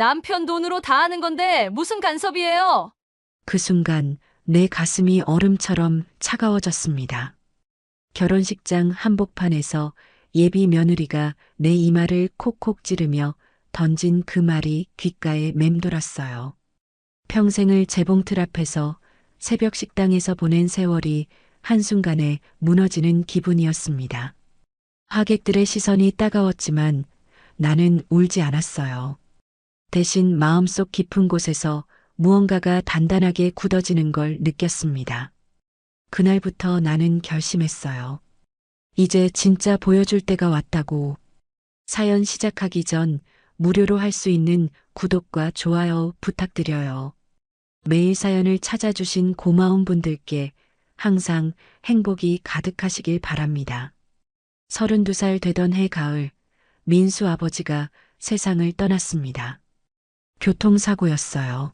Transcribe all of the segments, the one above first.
남편 돈으로 다 하는 건데 무슨 간섭이에요? 그 순간 내 가슴이 얼음처럼 차가워졌습니다. 결혼식장 한복판에서 예비 며느리가 내 이마를 콕콕 찌르며 던진 그 말이 귓가에 맴돌았어요. 평생을 재봉틀 앞에서 새벽 식당에서 보낸 세월이 한순간에 무너지는 기분이었습니다. 하객들의 시선이 따가웠지만 나는 울지 않았어요. 대신 마음속 깊은 곳에서 무언가가 단단하게 굳어지는 걸 느꼈습니다. 그날부터 나는 결심했어요. 이제 진짜 보여줄 때가 왔다고. 사연 시작하기 전 무료로 할 수 있는 구독과 좋아요 부탁드려요. 매일 사연을 찾아주신 고마운 분들께 항상 행복이 가득하시길 바랍니다. 32살 되던 해 가을, 민수 아버지가 세상을 떠났습니다. 교통사고였어요.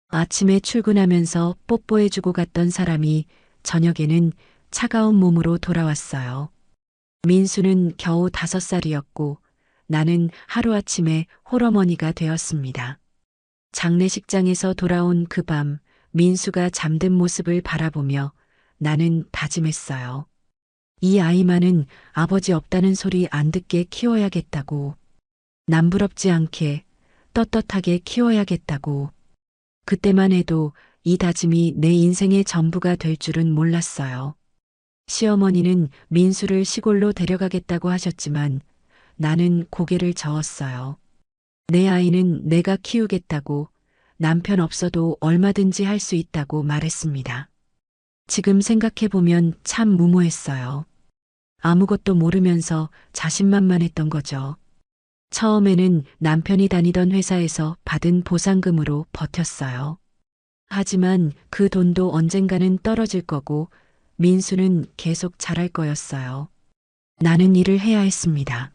아침에 출근하면서 뽀뽀해주고 갔던 사람이 저녁에는 차가운 몸으로 돌아왔어요. 민수는 겨우 5살이었고 나는 하루아침에 홀어머니가 되었습니다. 장례식장에서 돌아온 그 밤 민수가 잠든 모습을 바라보며 나는 다짐했어요. 이 아이만은 아버지 없다는 소리 안 듣게 키워야겠다고. 남부럽지 않게 떳떳하게 키워야겠다고. 그때만 해도 이 다짐이 내 인생의 전부가 될 줄은 몰랐어요. 시어머니는 민수를 시골로 데려가겠다고 하셨지만 나는 고개를 저었어요. 내 아이는 내가 키우겠다고, 남편 없어도 얼마든지 할 수 있다고 말했습니다. 지금 생각해보면 참 무모했어요. 아무것도 모르면서 자신만만했던 거죠. 처음에는 남편이 다니던 회사에서 받은 보상금으로 버텼어요. 하지만 그 돈도 언젠가는 떨어질 거고 민수는 계속 자랄 거였어요. 나는 일을 해야 했습니다.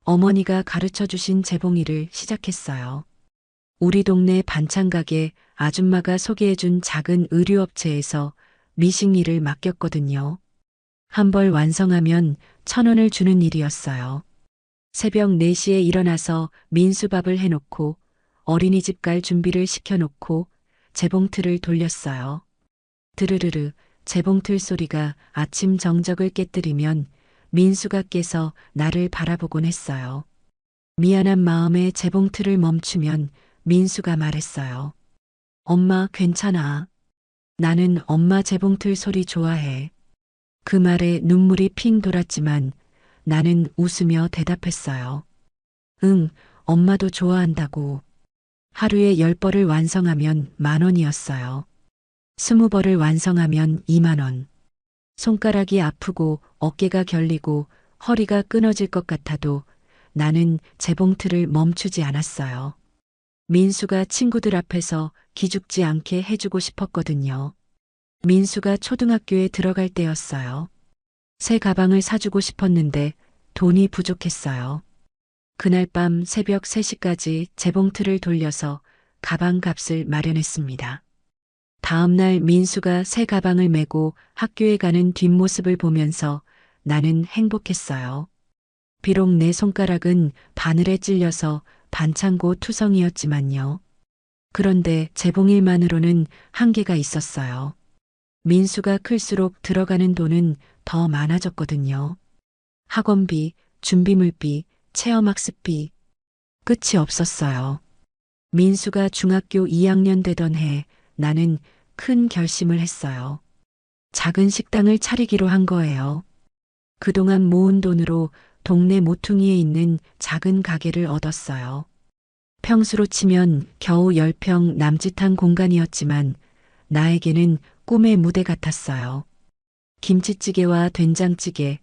어머니가 가르쳐 주신 재봉일을 시작했어요. 우리 동네 반찬 가게 아줌마가 소개해준 작은 의류업체에서 미식 일을 맡겼거든요. 한 벌 완성하면 1,000원을 주는 일이었어요. 새벽 4시에 일어나서 민수밥을 해놓고 어린이집 갈 준비를 시켜놓고 재봉틀을 돌렸어요. 드르르르 재봉틀 소리가 아침 정적을 깨뜨리면 민수가 깨서 나를 바라보곤 했어요. 미안한 마음에 재봉틀을 멈추면 민수가 말했어요. 엄마 괜찮아. 나는 엄마 재봉틀 소리 좋아해. 그 말에 눈물이 핑 돌았지만 나는 웃으며 대답했어요. 응, 엄마도 좋아한다고. 하루에 10벌을 완성하면 10,000원이었어요. 20벌을 완성하면 20,000원. 손가락이 아프고 어깨가 결리고 허리가 끊어질 것 같아도 나는 재봉틀을 멈추지 않았어요. 민수가 친구들 앞에서 기죽지 않게 해주고 싶었거든요. 민수가 초등학교에 들어갈 때였어요. 새 가방을 사주고 싶었는데 돈이 부족했어요. 그날 밤 새벽 3시까지 재봉틀을 돌려서 가방 값을 마련했습니다. 다음날 민수가 새 가방을 메고 학교에 가는 뒷모습을 보면서 나는 행복했어요. 비록 내 손가락은 바늘에 찔려서 반창고 투성이었지만요. 그런데 재봉일만으로는 한계가 있었어요. 민수가 클수록 들어가는 돈은 더 많아졌거든요. 학원비, 준비물비, 체험학습비. 끝이 없었어요. 민수가 중학교 2학년 되던 해 나는 큰 결심을 했어요. 작은 식당을 차리기로 한 거예요. 그동안 모은 돈으로 동네 모퉁이에 있는 작은 가게를 얻었어요. 평수로 치면 겨우 10평 남짓한 공간이었지만 나에게는 꿈의 무대 같았어요. 김치찌개와 된장찌개,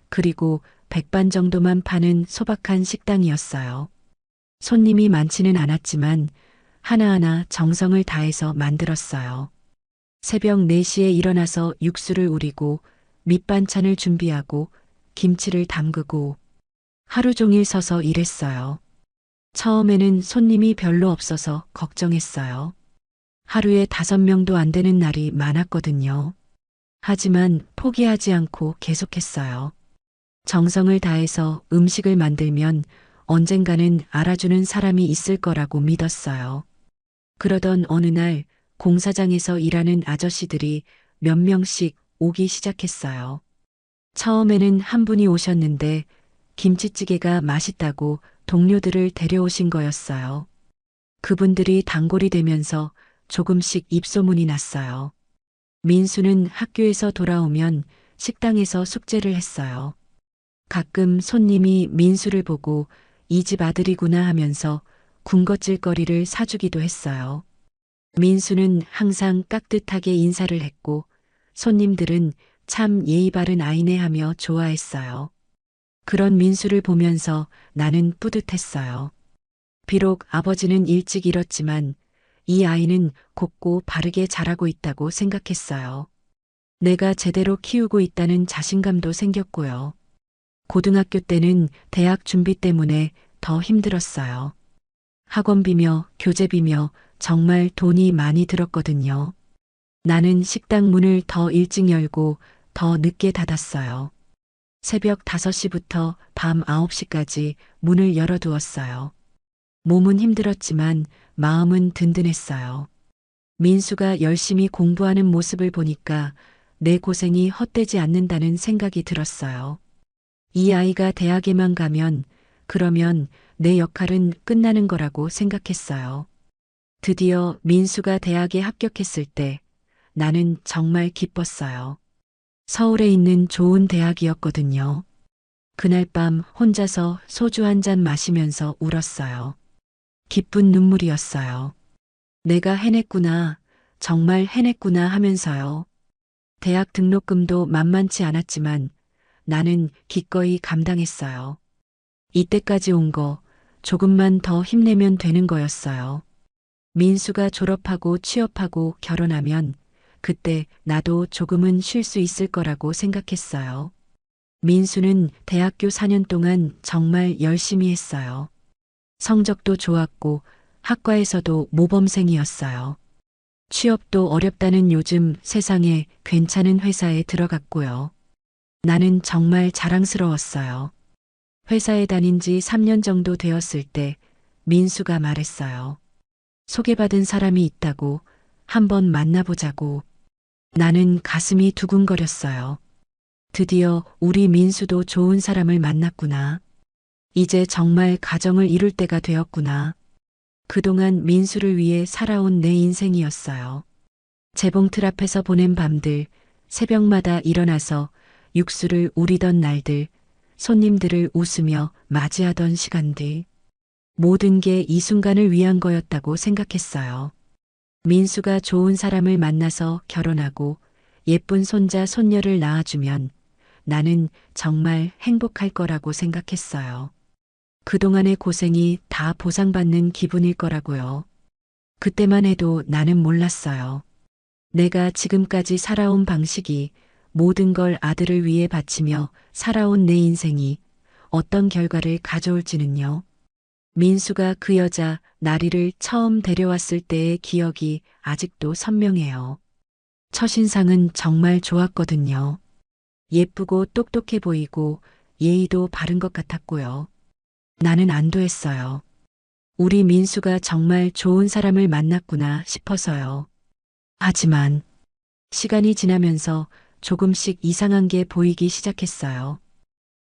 그리고 백반 정도만 파는 소박한 식당이었어요. 손님이 많지는 않았지만 하나하나 정성을 다해서 만들었어요. 새벽 4시에 일어나서 육수를 우리고 밑반찬을 준비하고 김치를 담그고 하루 종일 서서 일했어요. 처음에는 손님이 별로 없어서 걱정했어요. 하루에 5명도 안 되는 날이 많았거든요. 하지만 포기하지 않고 계속했어요. 정성을 다해서 음식을 만들면 언젠가는 알아주는 사람이 있을 거라고 믿었어요. 그러던 어느 날 공사장에서 일하는 아저씨들이 몇 명씩 오기 시작했어요. 처음에는 한 분이 오셨는데 김치찌개가 맛있다고 동료들을 데려오신 거였어요. 그분들이 단골이 되면서 조금씩 입소문이 났어요. 민수는 학교에서 돌아오면 식당에서 숙제를 했어요. 가끔 손님이 민수를 보고 이 집 아들이구나 하면서 군것질거리를 사주기도 했어요. 민수는 항상 깍듯하게 인사를 했고 손님들은 참 예의 바른 아이네 하며 좋아했어요. 그런 민수를 보면서 나는 뿌듯했어요. 비록 아버지는 일찍 잃었지만 이 아이는 곱고 바르게 자라고 있다고 생각했어요. 내가 제대로 키우고 있다는 자신감도 생겼고요. 고등학교 때는 대학 준비 때문에 더 힘들었어요. 학원비며 교재비며 정말 돈이 많이 들었거든요. 나는 식당 문을 더 일찍 열고 더 늦게 닫았어요. 새벽 5시부터 밤 9시까지 문을 열어두었어요. 몸은 힘들었지만 마음은 든든했어요. 민수가 열심히 공부하는 모습을 보니까 내 고생이 헛되지 않는다는 생각이 들었어요. 이 아이가 대학에만 가면 그러면 내 역할은 끝나는 거라고 생각했어요. 드디어 민수가 대학에 합격했을 때 나는 정말 기뻤어요. 서울에 있는 좋은 대학이었거든요. 그날 밤 혼자서 소주 한 잔 마시면서 울었어요. 기쁜 눈물이었어요. 내가 해냈구나, 정말 해냈구나 하면서요. 대학 등록금도 만만치 않았지만 나는 기꺼이 감당했어요. 이때까지 온 거 조금만 더 힘내면 되는 거였어요. 민수가 졸업하고 취업하고 결혼하면 그때 나도 조금은 쉴 수 있을 거라고 생각했어요. 민수는 대학교 4년 동안 정말 열심히 했어요. 성적도 좋았고 학과에서도 모범생이었어요. 취업도 어렵다는 요즘 세상에 괜찮은 회사에 들어갔고요. 나는 정말 자랑스러웠어요. 회사에 다닌 지 3년 정도 되었을 때 민수가 말했어요. 소개받은 사람이 있다고 한번 만나보자고. 나는 가슴이 두근거렸어요. 드디어 우리 민수도 좋은 사람을 만났구나. 이제 정말 가정을 이룰 때가 되었구나. 그동안 민수를 위해 살아온 내 인생이었어요. 재봉틀 앞에서 보낸 밤들, 새벽마다 일어나서 육수를 우리던 날들, 손님들을 웃으며 맞이하던 시간들. 모든 게 이 순간을 위한 거였다고 생각했어요. 민수가 좋은 사람을 만나서 결혼하고 예쁜 손자 손녀를 낳아주면 나는 정말 행복할 거라고 생각했어요. 그동안의 고생이 다 보상받는 기분일 거라고요. 그때만 해도 나는 몰랐어요. 내가 지금까지 살아온 방식이 모든 걸 아들을 위해 바치며 살아온 내 인생이 어떤 결과를 가져올지는요. 민수가 그 여자 나리를 처음 데려왔을 때의 기억이 아직도 선명해요. 첫인상은 정말 좋았거든요. 예쁘고 똑똑해 보이고 예의도 바른 것 같았고요. 나는 안도했어요. 우리 민수가 정말 좋은 사람을 만났구나 싶어서요. 하지만 시간이 지나면서 조금씩 이상한 게 보이기 시작했어요.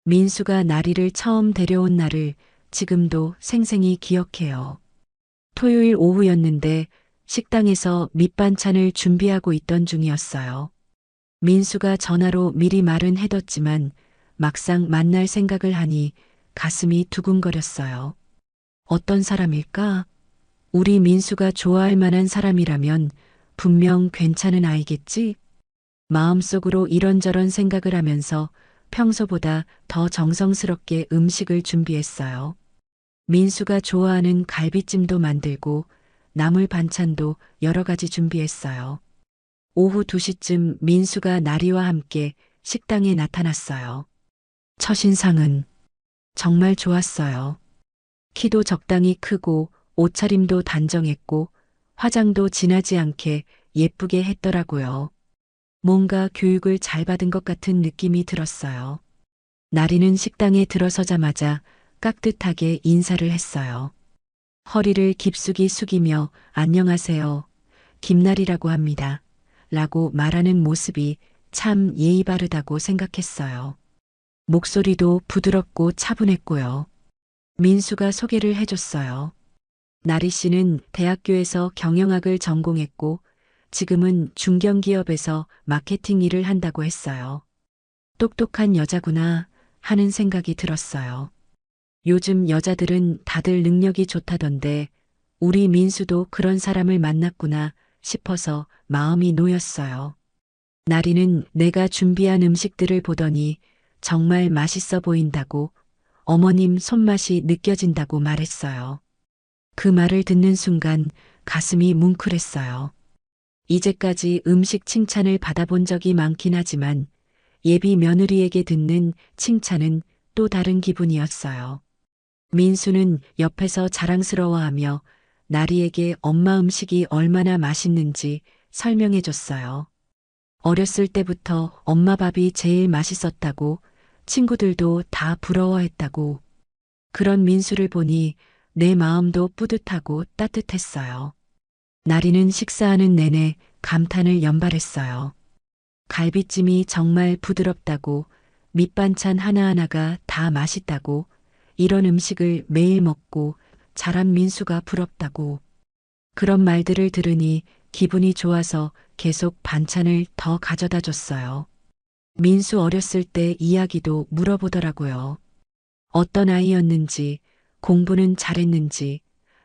민수가 나리를 처음 데려온 날을 지금도 생생히 기억해요. 토요일 오후였는데 식당에서 밑반찬을 준비하고 있던 중이었어요. 민수가 전화로 미리 말은 해뒀지만 막상 만날 생각을 하니 가슴이 두근거렸어요. 어떤 사람일까? 우리 민수가 좋아할 만한 사람이라면 분명 괜찮은 아이겠지? 마음속으로 이런저런 생각을 하면서 평소보다 더 정성스럽게 음식을 준비했어요. 민수가 좋아하는 갈비찜도 만들고 나물 반찬도 여러 가지 준비했어요. 오후 2시쯤 민수가 나리와 함께 식당에 나타났어요. 첫인상은 정말 좋았어요. 키도 적당히 크고 옷차림도 단정했고 화장도 진하지 않게 예쁘게 했더라고요. 뭔가 교육을 잘 받은 것 같은 느낌이 들었어요. 나리는 식당에 들어서자마자 깍듯하게 인사를 했어요. 허리를 깊숙이 숙이며 안녕하세요. 김날이라고 합니다. 라고 말하는 모습이 참 예의 바르다고 생각했어요. 목소리도 부드럽고 차분했고요. 민수가 소개를 해줬어요. 나리 씨는 대학교에서 경영학을 전공했고 지금은 중견기업에서 마케팅 일을 한다고 했어요. 똑똑한 여자구나 하는 생각이 들었어요. 요즘 여자들은 다들 능력이 좋다던데 우리 민수도 그런 사람을 만났구나 싶어서 마음이 놓였어요. 나리는 내가 준비한 음식들을 보더니 정말 맛있어 보인다고 어머님 손맛이 느껴진다고 말했어요. 그 말을 듣는 순간 가슴이 뭉클했어요. 이제까지 음식 칭찬을 받아본 적이 많긴 하지만 예비 며느리에게 듣는 칭찬은 또 다른 기분이었어요. 민수는 옆에서 자랑스러워하며 나리에게 엄마 음식이 얼마나 맛있는지 설명해 줬어요. 어렸을 때부터 엄마 밥이 제일 맛있었다고 친구들도 다 부러워했다고. 그런 민수를 보니 내 마음도 뿌듯하고 따뜻했어요. 나리는 식사하는 내내 감탄을 연발했어요. 갈비찜이 정말 부드럽다고, 밑반찬 하나하나가 다 맛있다고, 이런 음식을 매일 먹고 자란 민수가 부럽다고. 그런 말들을 들으니 기분이 좋아서 계속 반찬을 더 가져다 줬어요. 민수 어렸을 때 이야기도 물어보더라고요. 어떤 아이였는지, 공부는 잘했는지,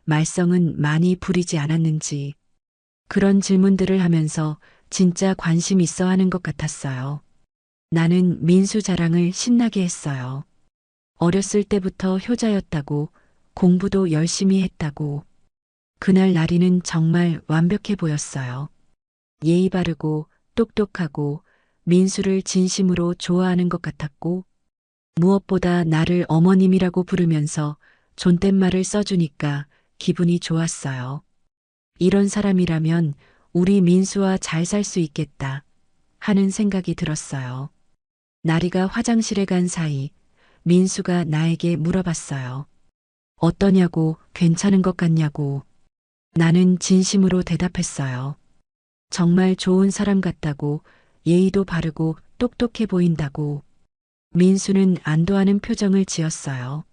말썽은 많이 부리지 않았는지. 그런 질문들을 하면서 진짜 관심 있어 하는 것 같았어요. 나는 민수 자랑을 신나게 했어요. 어렸을 때부터 효자였다고, 공부도 열심히 했다고. 그날 나리는 정말 완벽해 보였어요. 예의 바르고 똑똑하고 민수를 진심으로 좋아하는 것 같았고, 무엇보다 나를 어머님이라고 부르면서 존댓말을 써주니까 기분이 좋았어요. 이런 사람이라면 우리 민수와 잘 살 수 있겠다 하는 생각이 들었어요. 나리가 화장실에 간 사이 민수가 나에게 물어봤어요. 어떠냐고, 괜찮은 것 같냐고. 나는 진심으로 대답했어요. 정말 좋은 사람 같다고, 예의도 바르고 똑똑해 보인다고. 민수는 안도하는 표정을 지었어요.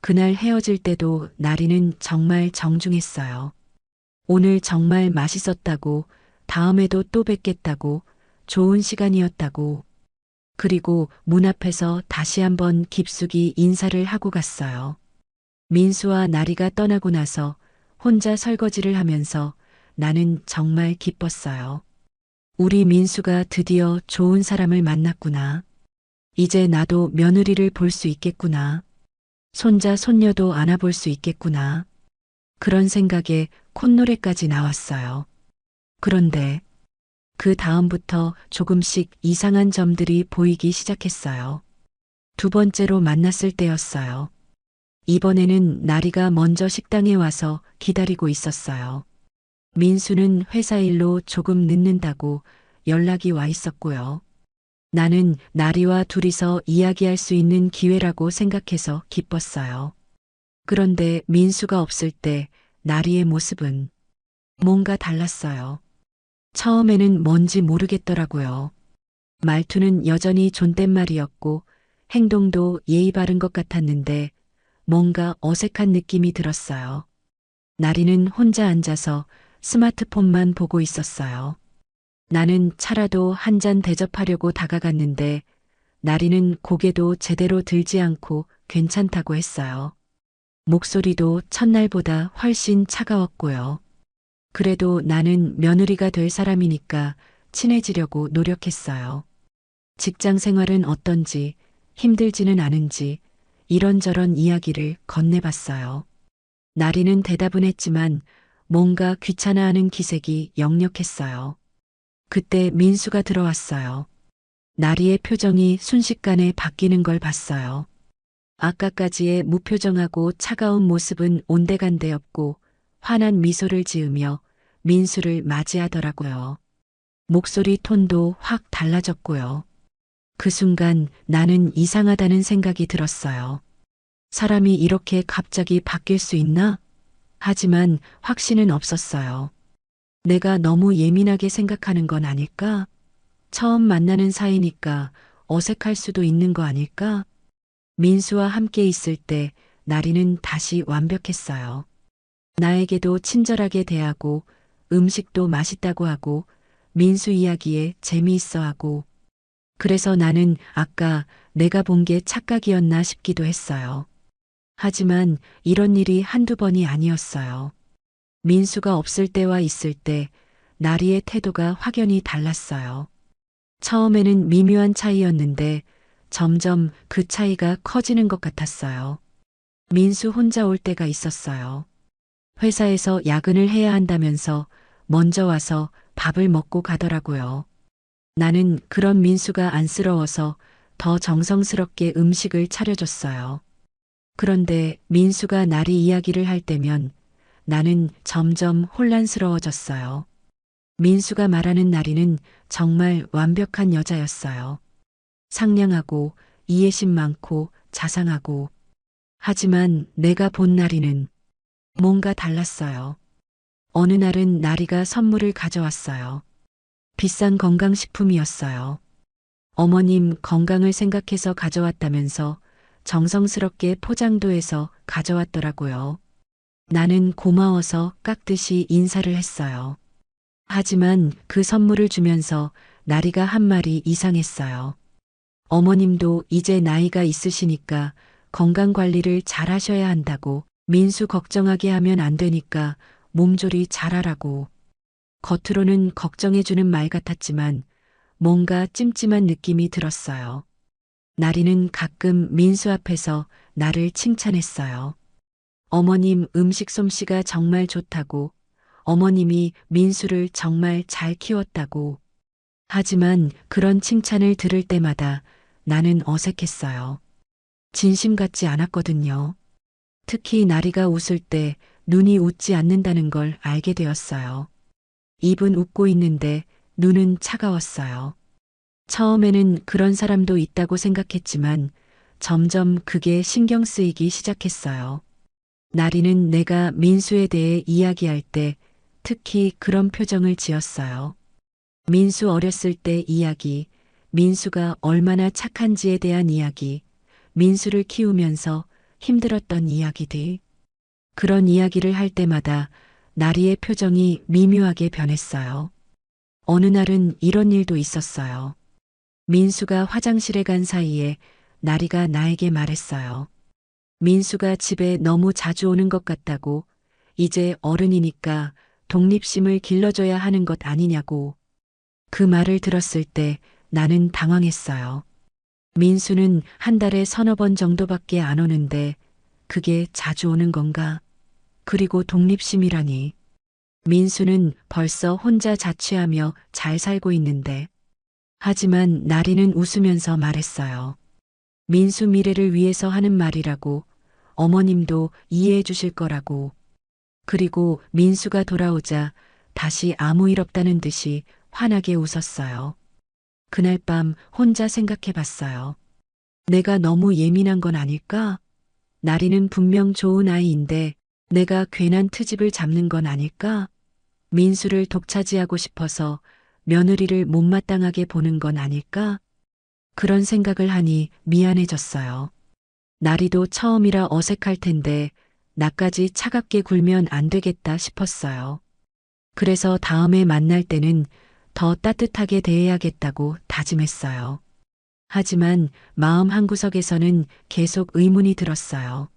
그날 헤어질 때도 나리는 정말 정중했어요. 오늘 정말 맛있었다고, 다음에도 또 뵙겠다고, 좋은 시간이었다고. 그리고 문 앞에서 다시 한번 깊숙이 인사를 하고 갔어요. 민수와 나리가 떠나고 나서 혼자 설거지를 하면서 나는 정말 기뻤어요. 우리 민수가 드디어 좋은 사람을 만났구나. 이제 나도 며느리를 볼 수 있겠구나. 손자, 손녀도 안아볼 수 있겠구나. 그런 생각에 콧노래까지 나왔어요. 그런데 그 다음부터 조금씩 이상한 점들이 보이기 시작했어요. 두 번째로 만났을 때였어요. 이번에는 나리가 먼저 식당에 와서 기다리고 있었어요. 민수는 회사 일로 조금 늦는다고 연락이 와 있었고요. 나는 나리와 둘이서 이야기할 수 있는 기회라고 생각해서 기뻤어요. 그런데 민수가 없을 때 나리의 모습은 뭔가 달랐어요. 처음에는 뭔지 모르겠더라고요. 말투는 여전히 존댓말이었고 행동도 예의 바른 것 같았는데 뭔가 어색한 느낌이 들었어요. 나리는 혼자 앉아서 스마트폰만 보고 있었어요. 나는 차라도 한 잔 대접하려고 다가갔는데 나리는 고개도 제대로 들지 않고 괜찮다고 했어요. 목소리도 첫날보다 훨씬 차가웠고요. 그래도 나는 며느리가 될 사람이니까 친해지려고 노력했어요. 직장 생활은 어떤지, 힘들지는 않은지 이런저런 이야기를 건네봤어요. 나리는 대답은 했지만 뭔가 귀찮아하는 기색이 역력했어요. 그때 민수가 들어왔어요. 나리의 표정이 순식간에 바뀌는 걸 봤어요. 아까까지의 무표정하고 차가운 모습은 온데간데 없고 환한 미소를 지으며 민수를 맞이하더라고요. 목소리 톤도 확 달라졌고요. 그 순간 나는 이상하다는 생각이 들었어요. 사람이 이렇게 갑자기 바뀔 수 있나? 하지만 확신은 없었어요. 내가 너무 예민하게 생각하는 건 아닐까? 처음 만나는 사이니까 어색할 수도 있는 거 아닐까? 민수와 함께 있을 때 나리는 다시 완벽했어요. 나에게도 친절하게 대하고 음식도 맛있다고 하고 민수 이야기에 재미있어 하고 그래서 나는 아까 내가 본 게 착각이었나 싶기도 했어요. 하지만 이런 일이 한두 번이 아니었어요. 민수가 없을 때와 있을 때 나리의 태도가 확연히 달랐어요. 처음에는 미묘한 차이였는데 점점 그 차이가 커지는 것 같았어요. 민수 혼자 올 때가 있었어요. 회사에서 야근을 해야 한다면서 먼저 와서 밥을 먹고 가더라고요. 나는 그런 민수가 안쓰러워서 더 정성스럽게 음식을 차려줬어요. 그런데 민수가 나리 이야기를 할 때면 나는 점점 혼란스러워졌어요. 민수가 말하는 나리는 정말 완벽한 여자였어요. 상냥하고 이해심 많고 자상하고 하지만 내가 본 나리는 뭔가 달랐어요. 어느 날은 나리가 선물을 가져왔어요. 비싼 건강식품이었어요. 어머님 건강을 생각해서 가져왔다면서 정성스럽게 포장도 해서 가져왔더라고요. 나는 고마워서 깍듯이 인사를 했어요. 하지만 그 선물을 주면서 나리가 한 말이 이상했어요. 어머님도 이제 나이가 있으시니까 건강 관리를 잘 하셔야 한다고 민수 걱정하게 하면 안 되니까 몸조리 잘하라고. 겉으로는 걱정해주는 말 같았지만 뭔가 찜찜한 느낌이 들었어요. 나리는 가끔 민수 앞에서 나를 칭찬했어요. 어머님 음식 솜씨가 정말 좋다고, 어머님이 민수를 정말 잘 키웠다고. 하지만 그런 칭찬을 들을 때마다 나는 어색했어요. 진심 같지 않았거든요. 특히 나리가 웃을 때 눈이 웃지 않는다는 걸 알게 되었어요. 입은 웃고 있는데 눈은 차가웠어요. 처음에는 그런 사람도 있다고 생각했지만 점점 그게 신경 쓰이기 시작했어요. 나리는 내가 민수에 대해 이야기할 때 특히 그런 표정을 지었어요. 민수 어렸을 때 이야기, 민수가 얼마나 착한지에 대한 이야기, 민수를 키우면서 힘들었던 이야기들. 그런 이야기를 할 때마다 나리의 표정이 미묘하게 변했어요. 어느 날은 이런 일도 있었어요. 민수가 화장실에 간 사이에 나리가 나에게 말했어요. 민수가 집에 너무 자주 오는 것 같다고, 이제 어른이니까 독립심을 길러줘야 하는 것 아니냐고. 그 말을 들었을 때 나는 당황했어요. 민수는 한 달에 서너 번 정도밖에 안 오는데 그게 자주 오는 건가? 그리고 독립심이라니. 민수는 벌써 혼자 자취하며 잘 살고 있는데. 하지만 나리는 웃으면서 말했어요. 민수 미래를 위해서 하는 말이라고, 어머님도 이해해 주실 거라고. 그리고 민수가 돌아오자 다시 아무 일 없다는 듯이 환하게 웃었어요. 그날 밤 혼자 생각해 봤어요. 내가 너무 예민한 건 아닐까? 나리는 분명 좋은 아이인데 내가 괜한 트집을 잡는 건 아닐까? 민수를 독차지하고 싶어서 며느리를 못마땅하게 보는 건 아닐까? 그런 생각을 하니 미안해졌어요. 나리도 처음이라 어색할 텐데 나까지 차갑게 굴면 안 되겠다 싶었어요. 그래서 다음에 만날 때는 더 따뜻하게 대해야겠다고 다짐했어요. 하지만 마음 한구석에서는 계속 의문이 들었어요.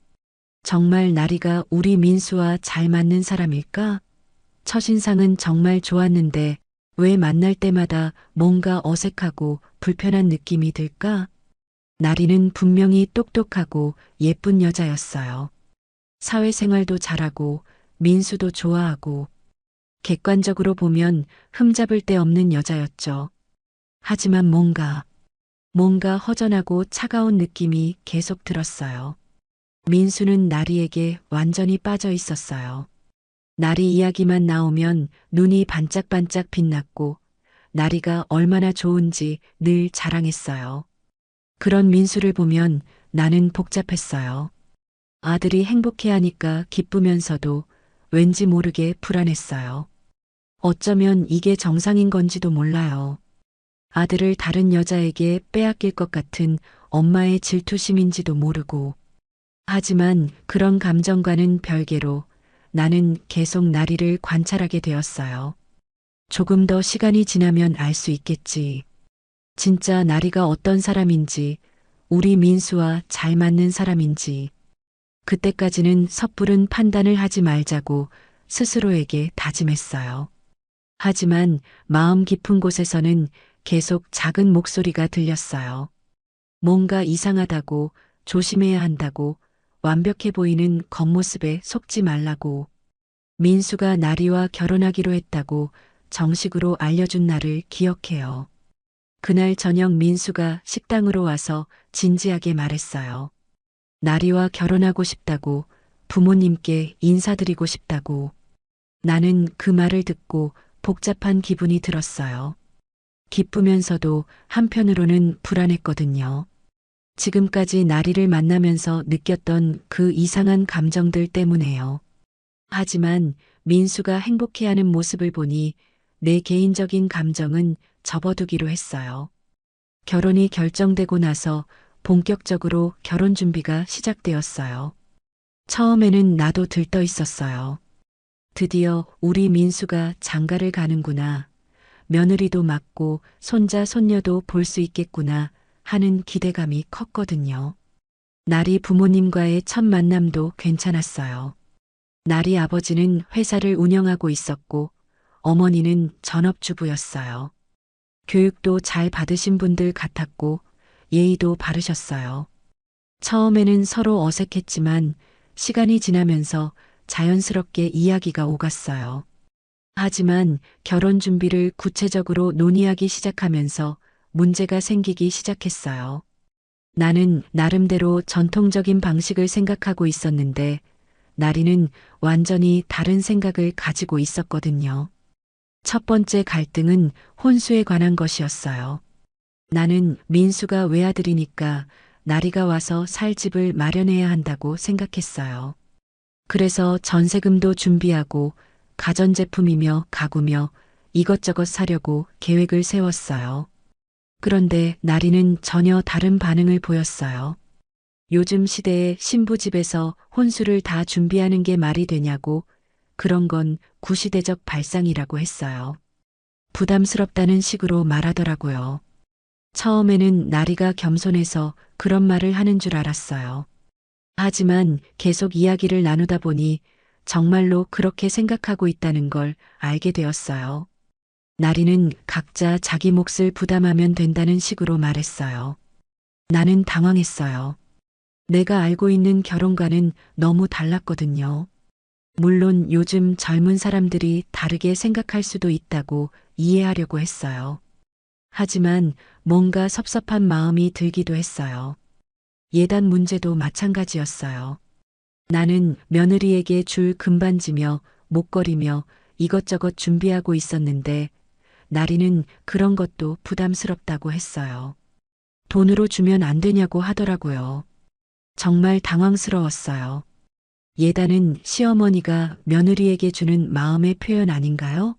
정말 나리가 우리 민수와 잘 맞는 사람일까? 첫인상은 정말 좋았는데 왜 만날 때마다 뭔가 어색하고 불편한 느낌이 들까? 나리는 분명히 똑똑하고 예쁜 여자였어요. 사회생활도 잘하고 민수도 좋아하고 객관적으로 보면 흠잡을 데 없는 여자였죠. 하지만 뭔가 허전하고 차가운 느낌이 계속 들었어요. 민수는 나리에게 완전히 빠져 있었어요. 나리 이야기만 나오면 눈이 반짝반짝 빛났고 나리가 얼마나 좋은지 늘 자랑했어요. 그런 민수를 보면 나는 복잡했어요. 아들이 행복해하니까 기쁘면서도 왠지 모르게 불안했어요. 어쩌면 이게 정상인 건지도 몰라요. 아들을 다른 여자에게 빼앗길 것 같은 엄마의 질투심인지도 모르고. 하지만 그런 감정과는 별개로 나는 계속 나리를 관찰하게 되었어요. 조금 더 시간이 지나면 알 수 있겠지. 진짜 나리가 어떤 사람인지, 우리 민수와 잘 맞는 사람인지. 그때까지는 섣부른 판단을 하지 말자고 스스로에게 다짐했어요. 하지만 마음 깊은 곳에서는 계속 작은 목소리가 들렸어요. 뭔가 이상하다고, 조심해야 한다고, 완벽해 보이는 겉모습에 속지 말라고. 민수가 나리와 결혼하기로 했다고 정식으로 알려준 날을 기억해요. 그날 저녁 민수가 식당으로 와서 진지하게 말했어요. 나리와 결혼하고 싶다고, 부모님께 인사드리고 싶다고. 나는 그 말을 듣고 복잡한 기분이 들었어요. 기쁘면서도 한편으로는 불안했거든요. 지금까지 나리를 만나면서 느꼈던 그 이상한 감정들 때문에요. 하지만 민수가 행복해하는 모습을 보니 내 개인적인 감정은 접어두기로 했어요. 결혼이 결정되고 나서 본격적으로 결혼 준비가 시작되었어요. 처음에는 나도 들떠 있었어요. 드디어 우리 민수가 장가를 가는구나. 며느리도 맡고 손자 손녀도 볼 수 있겠구나 하는 기대감이 컸거든요. 나리 부모님과의 첫 만남도 괜찮았어요. 나리 아버지는 회사를 운영하고 있었고 어머니는 전업주부였어요. 교육도 잘 받으신 분들 같았고 예의도 바르셨어요. 처음에는 서로 어색했지만 시간이 지나면서 자연스럽게 이야기가 오갔어요. 하지만 결혼 준비를 구체적으로 논의하기 시작하면서 문제가 생기기 시작했어요. 나는 나름대로 전통적인 방식을 생각하고 있었는데 나리는 완전히 다른 생각을 가지고 있었거든요. 첫 번째 갈등은 혼수에 관한 것이었어요. 나는 민수가 외아들이니까 나리가 와서 살 집을 마련해야 한다고 생각했어요. 그래서 전세금도 준비하고 가전제품이며 가구며 이것저것 사려고 계획을 세웠어요. 그런데 나리는 전혀 다른 반응을 보였어요. 요즘 시대에 신부 집에서 혼수를 다 준비하는 게 말이 되냐고, 그런 건 구시대적 발상이라고 했어요. 부담스럽다는 식으로 말하더라고요. 처음에는 나리가 겸손해서 그런 말을 하는 줄 알았어요. 하지만 계속 이야기를 나누다 보니 정말로 그렇게 생각하고 있다는 걸 알게 되었어요. 나리는 각자 자기 몫을 부담하면 된다는 식으로 말했어요. 나는 당황했어요. 내가 알고 있는 결혼과는 너무 달랐거든요. 물론 요즘 젊은 사람들이 다르게 생각할 수도 있다고 이해하려고 했어요. 하지만 뭔가 섭섭한 마음이 들기도 했어요. 예단 문제도 마찬가지였어요. 나는 며느리에게 줄 금반지며 목걸이며 이것저것 준비하고 있었는데 나리는 그런 것도 부담스럽다고 했어요. 돈으로 주면 안 되냐고 하더라고요. 정말 당황스러웠어요. 예단은 시어머니가 며느리에게 주는 마음의 표현 아닌가요?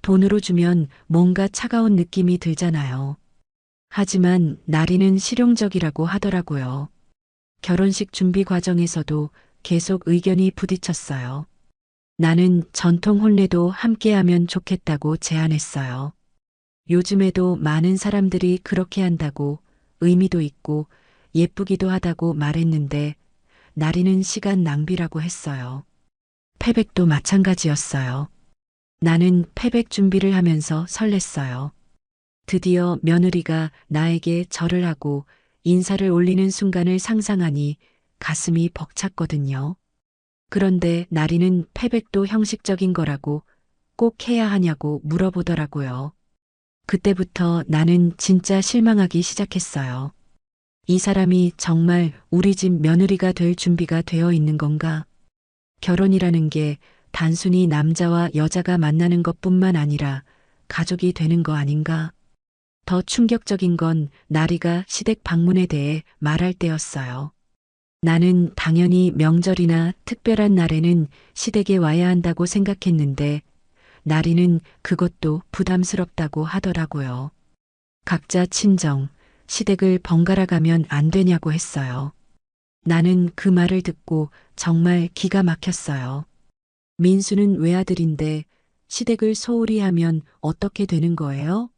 돈으로 주면 뭔가 차가운 느낌이 들잖아요. 하지만 나리는 실용적이라고 하더라고요. 결혼식 준비 과정에서도 계속 의견이 부딪혔어요. 나는 전통 혼례도 함께하면 좋겠다고 제안했어요. 요즘에도 많은 사람들이 그렇게 한다고 의미도 있고 예쁘기도 하다고 말했는데 나리는 시간 낭비라고 했어요. 패백도 마찬가지였어요. 나는 패백 준비를 하면서 설렜어요. 드디어 며느리가 나에게 절을 하고 인사를 올리는 순간을 상상하니 가슴이 벅찼거든요. 그런데 나리는 패백도 형식적인 거라고 꼭 해야 하냐고 물어보더라고요. 그때부터 나는 진짜 실망하기 시작했어요. 이 사람이 정말 우리 집 며느리가 될 준비가 되어 있는 건가? 결혼이라는 게 단순히 남자와 여자가 만나는 것뿐만 아니라 가족이 되는 거 아닌가? 더 충격적인 건 나리가 시댁 방문에 대해 말할 때였어요. 나는 당연히 명절이나 특별한 날에는 시댁에 와야 한다고 생각했는데 나리는 그것도 부담스럽다고 하더라고요. 각자 친정, 시댁을 번갈아 가면 안 되냐고 했어요. 나는 그 말을 듣고 정말 기가 막혔어요. 민수는 외아들인데 시댁을 소홀히 하면 어떻게 되는 거예요?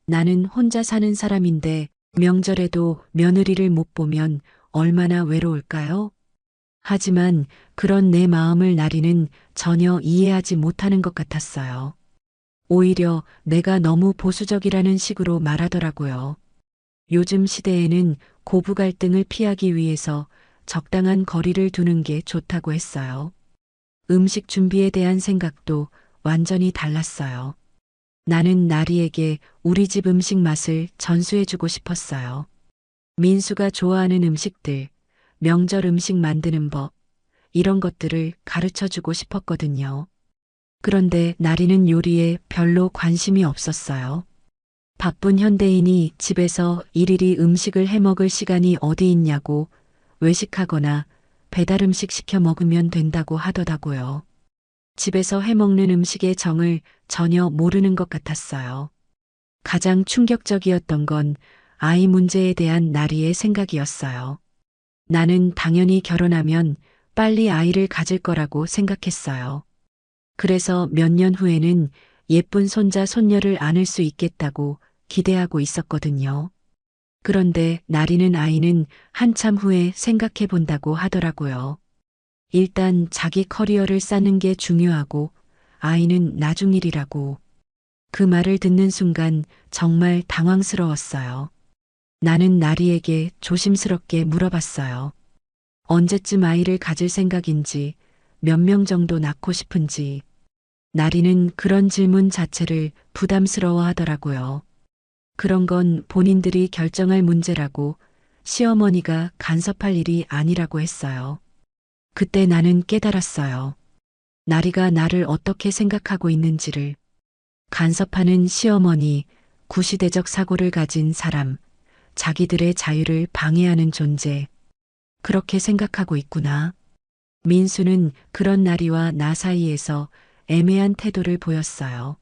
나는 혼자 사는 사람인데 명절에도 며느리를 못 보면 얼마나 외로울까요? 하지만 그런 내 마음을 나리는 전혀 이해하지 못하는 것 같았어요. 오히려 내가 너무 보수적이라는 식으로 말하더라고요. 요즘 시대에는 고부 갈등을 피하기 위해서 적당한 거리를 두는 게 좋다고 했어요. 음식 준비에 대한 생각도 완전히 달랐어요. 나는 나리에게 우리 집 음식 맛을 전수해주고 싶었어요. 민수가 좋아하는 음식들, 명절 음식 만드는 법, 이런 것들을 가르쳐 주고 싶었거든요. 그런데 나리는 요리에 별로 관심이 없었어요. 바쁜 현대인이 집에서 일일이 음식을 해 먹을 시간이 어디 있냐고 외식하거나 배달 음식 시켜 먹으면 된다고 하더라고요. 집에서 해 먹는 음식의 정을 전혀 모르는 것 같았어요. 가장 충격적이었던 건 아이 문제에 대한 나리의 생각이었어요. 나는 당연히 결혼하면 빨리 아이를 가질 거라고 생각했어요. 그래서 몇 년 후에는 예쁜 손자 손녀를 안을 수 있겠다고 기대하고 있었거든요. 그런데 나리는 아이는 한참 후에 생각해 본다고 하더라고요. 일단 자기 커리어를 쌓는 게 중요하고 아이는 나중 일이라고. 그 말을 듣는 순간 정말 당황스러웠어요. 나는 나리에게 조심스럽게 물어봤어요. 언제쯤 아이를 가질 생각인지, 몇 명 정도 낳고 싶은지. 나리는 그런 질문 자체를 부담스러워 하더라고요. 그런 건 본인들이 결정할 문제라고 시어머니가 간섭할 일이 아니라고 했어요. 그때 나는 깨달았어요. 나리가 나를 어떻게 생각하고 있는지를. 간섭하는 시어머니, 구시대적 사고를 가진 사람, 자기들의 자유를 방해하는 존재. 그렇게 생각하고 있구나. 민수는 그런 나리와 나 사이에서 애매한 태도를 보였어요.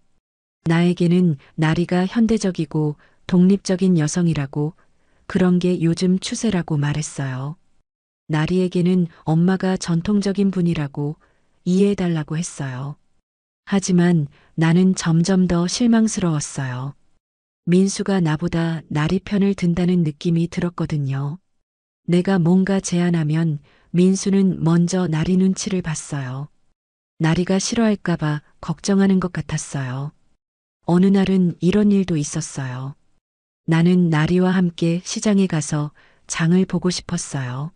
나에게는 나리가 현대적이고 독립적인 여성이라고 그런 게 요즘 추세라고 말했어요. 나리에게는 엄마가 전통적인 분이라고 이해해달라고 했어요. 하지만 나는 점점 더 실망스러웠어요. 민수가 나보다 나리 편을 든다는 느낌이 들었거든요. 내가 뭔가 제안하면 민수는 먼저 나리 눈치를 봤어요. 나리가 싫어할까봐 걱정하는 것 같았어요. 어느 날은 이런 일도 있었어요. 나는 나리와 함께 시장에 가서 장을 보고 싶었어요.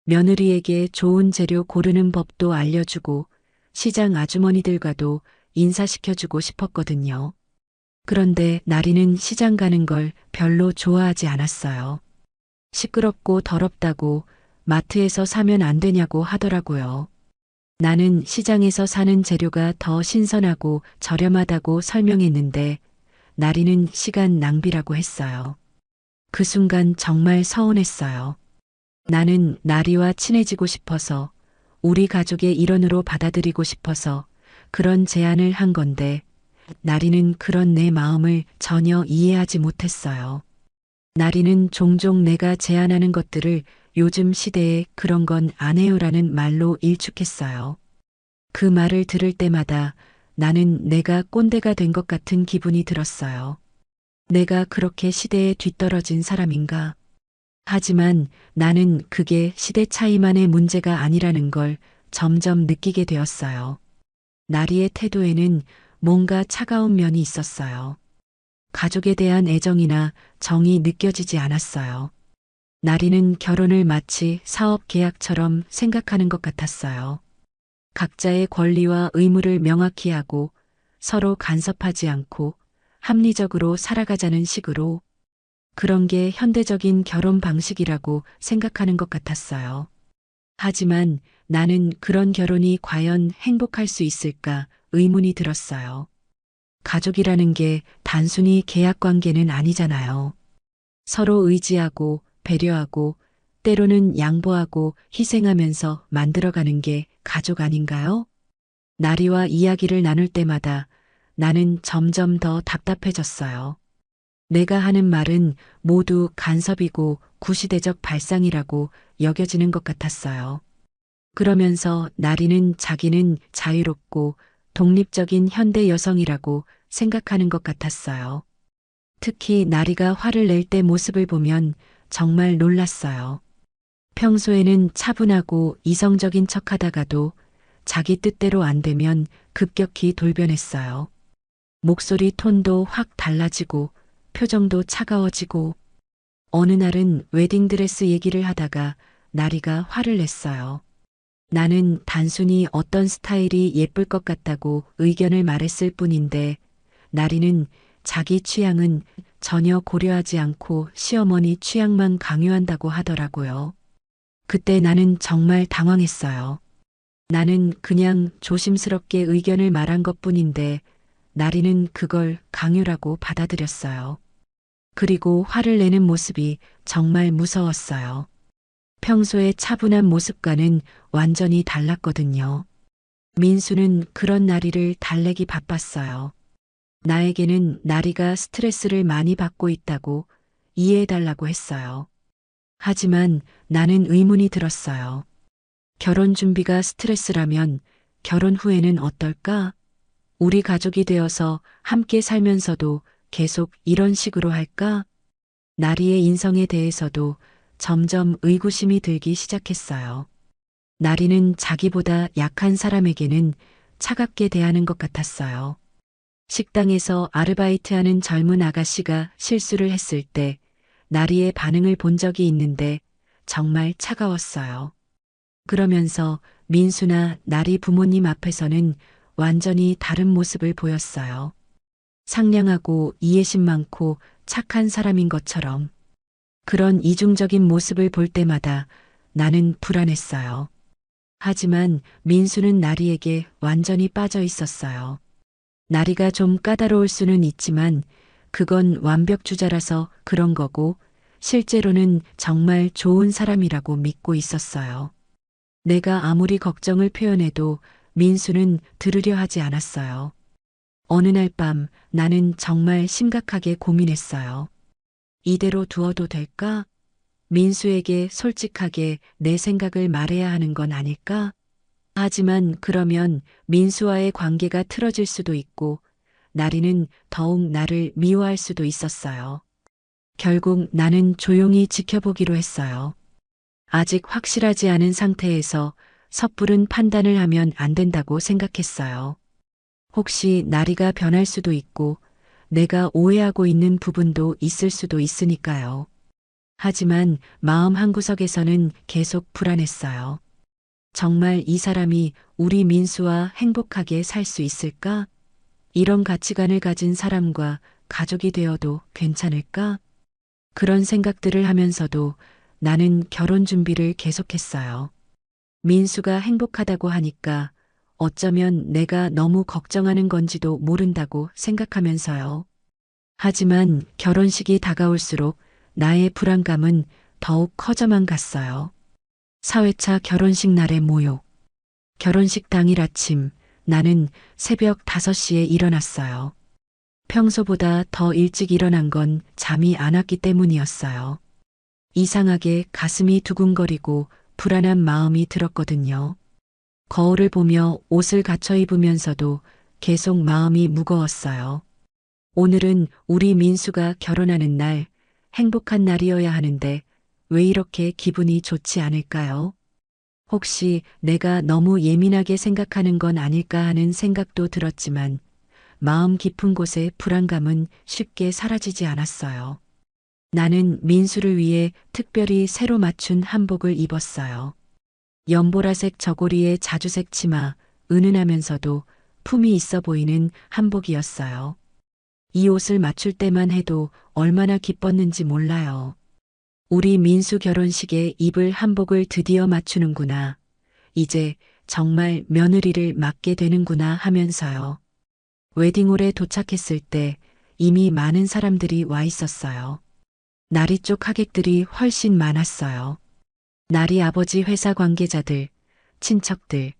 며느리에게 좋은 재료 고르는 법도 알려주고 시장 아주머니들과도 인사시켜주고 싶었거든요. 그런데 나리는 시장 가는 걸 별로 좋아하지 않았어요. 시끄럽고 더럽다고 마트에서 사면 안 되냐고 하더라고요. 나는 시장에서 사는 재료가 더 신선하고 저렴하다고 설명했는데 나리는 시간 낭비라고 했어요. 그 순간 정말 서운했어요. 나는 나리와 친해지고 싶어서 우리 가족의 일원으로 받아들이고 싶어서 그런 제안을 한 건데 나리는 그런 내 마음을 전혀 이해하지 못했어요. 나리는 종종 내가 제안하는 것들을 요즘 시대에 그런 건 안 해요라는 말로 일축했어요. 그 말을 들을 때마다 나는 내가 꼰대가 된 것 같은 기분이 들었어요. 내가 그렇게 시대에 뒤떨어진 사람인가? 하지만 나는 그게 시대 차이만의 문제가 아니라는 걸 점점 느끼게 되었어요. 나리의 태도에는 뭔가 차가운 면이 있었어요. 가족에 대한 애정이나 정이 느껴지지 않았어요. 나리는 결혼을 마치 사업 계약처럼 생각하는 것 같았어요. 각자의 권리와 의무를 명확히 하고 서로 간섭하지 않고 합리적으로 살아가자는 식으로 그런 게 현대적인 결혼 방식이라고 생각하는 것 같았어요. 하지만 나는 그런 결혼이 과연 행복할 수 있을까 의문이 들었어요. 가족이라는 게 단순히 계약 관계는 아니잖아요. 서로 의지하고 배려하고 때로는 양보하고 희생하면서 만들어가는 게 가족 아닌가요? 나리와 이야기를 나눌 때마다 나는 점점 더 답답해졌어요. 내가 하는 말은 모두 간섭이고 구시대적 발상이라고 여겨지는 것 같았어요. 그러면서 나리는 자기는 자유롭고 독립적인 현대 여성이라고 생각하는 것 같았어요. 특히 나리가 화를 낼 때 모습을 보면 정말 놀랐어요. 평소에는 차분하고 이성적인 척 하다가도 자기 뜻대로 안 되면 급격히 돌변했어요. 목소리 톤도 확 달라지고 표정도 차가워지고 어느 날은 웨딩드레스 얘기를 하다가 나리가 화를 냈어요. 나는 단순히 어떤 스타일이 예쁠 것 같다고 의견을 말했을 뿐인데 나리는 자기 취향은 전혀 고려하지 않고 시어머니 취향만 강요한다고 하더라고요. 그때 나는 정말 당황했어요. 나는 그냥 조심스럽게 의견을 말한 것뿐인데 나리는 그걸 강요라고 받아들였어요. 그리고 화를 내는 모습이 정말 무서웠어요. 평소의 차분한 모습과는 완전히 달랐거든요. 민수는 그런 나리를 달래기 바빴어요. 나에게는 나리가 스트레스를 많이 받고 있다고 이해해달라고 했어요. 하지만 나는 의문이 들었어요. 결혼 준비가 스트레스라면 결혼 후에는 어떨까? 우리 가족이 되어서 함께 살면서도 계속 이런 식으로 할까? 나리의 인성에 대해서도 점점 의구심이 들기 시작했어요. 나리는 자기보다 약한 사람에게는 차갑게 대하는 것 같았어요. 식당에서 아르바이트하는 젊은 아가씨가 실수를 했을 때 나리의 반응을 본 적이 있는데 정말 차가웠어요. 그러면서 민수나 나리 부모님 앞에서는 완전히 다른 모습을 보였어요. 상냥하고 이해심 많고 착한 사람인 것처럼. 그런 이중적인 모습을 볼 때마다 나는 불안했어요. 하지만 민수는 나리에게 완전히 빠져 있었어요. 나리가 좀 까다로울 수는 있지만 그건 완벽주자라서 그런 거고 실제로는 정말 좋은 사람이라고 믿고 있었어요. 내가 아무리 걱정을 표현해도 민수는 들으려 하지 않았어요. 어느 날 밤 나는 정말 심각하게 고민했어요. 이대로 두어도 될까? 민수에게 솔직하게 내 생각을 말해야 하는 건 아닐까? 하지만 그러면 민수와의 관계가 틀어질 수도 있고 나리는 더욱 나를 미워할 수도 있었어요. 결국 나는 조용히 지켜보기로 했어요. 아직 확실하지 않은 상태에서 섣부른 판단을 하면 안 된다고 생각했어요. 혹시 나리가 변할 수도 있고 내가 오해하고 있는 부분도 있을 수도 있으니까요. 하지만 마음 한구석에서는 계속 불안했어요. 정말 이 사람이 우리 민수와 행복하게 살 수 있을까? 이런 가치관을 가진 사람과 가족이 되어도 괜찮을까? 그런 생각들을 하면서도 나는 결혼 준비를 계속했어요. 민수가 행복하다고 하니까 어쩌면 내가 너무 걱정하는 건지도 모른다고 생각하면서요. 하지만 결혼식이 다가올수록 나의 불안감은 더욱 커져만 갔어요. 4회차 결혼식 날의 모욕. 결혼식 당일 아침 나는 새벽 5시에 일어났어요. 평소보다 더 일찍 일어난 건 잠이 안 왔기 때문이었어요. 이상하게 가슴이 두근거리고 불안한 마음이 들었거든요. 거울을 보며 옷을 갖춰 입으면서도 계속 마음이 무거웠어요. 오늘은 우리 민수가 결혼하는 날, 행복한 날이어야 하는데 왜 이렇게 기분이 좋지 않을까요? 혹시 내가 너무 예민하게 생각하는 건 아닐까 하는 생각도 들었지만 마음 깊은 곳의 불안감은 쉽게 사라지지 않았어요. 나는 민수를 위해 특별히 새로 맞춘 한복을 입었어요. 연보라색 저고리에 자주색 치마, 은은하면서도 품이 있어 보이는 한복이었어요. 이 옷을 맞출 때만 해도 얼마나 기뻤는지 몰라요. 우리 민수 결혼식에 입을 한복을 드디어 맞추는구나. 이제 정말 며느리를 맡게 되는구나 하면서요. 웨딩홀에 도착했을 때 이미 많은 사람들이 와 있었어요. 나리 쪽 하객들이 훨씬 많았어요. 나리 아버지 회사 관계자들, 친척들,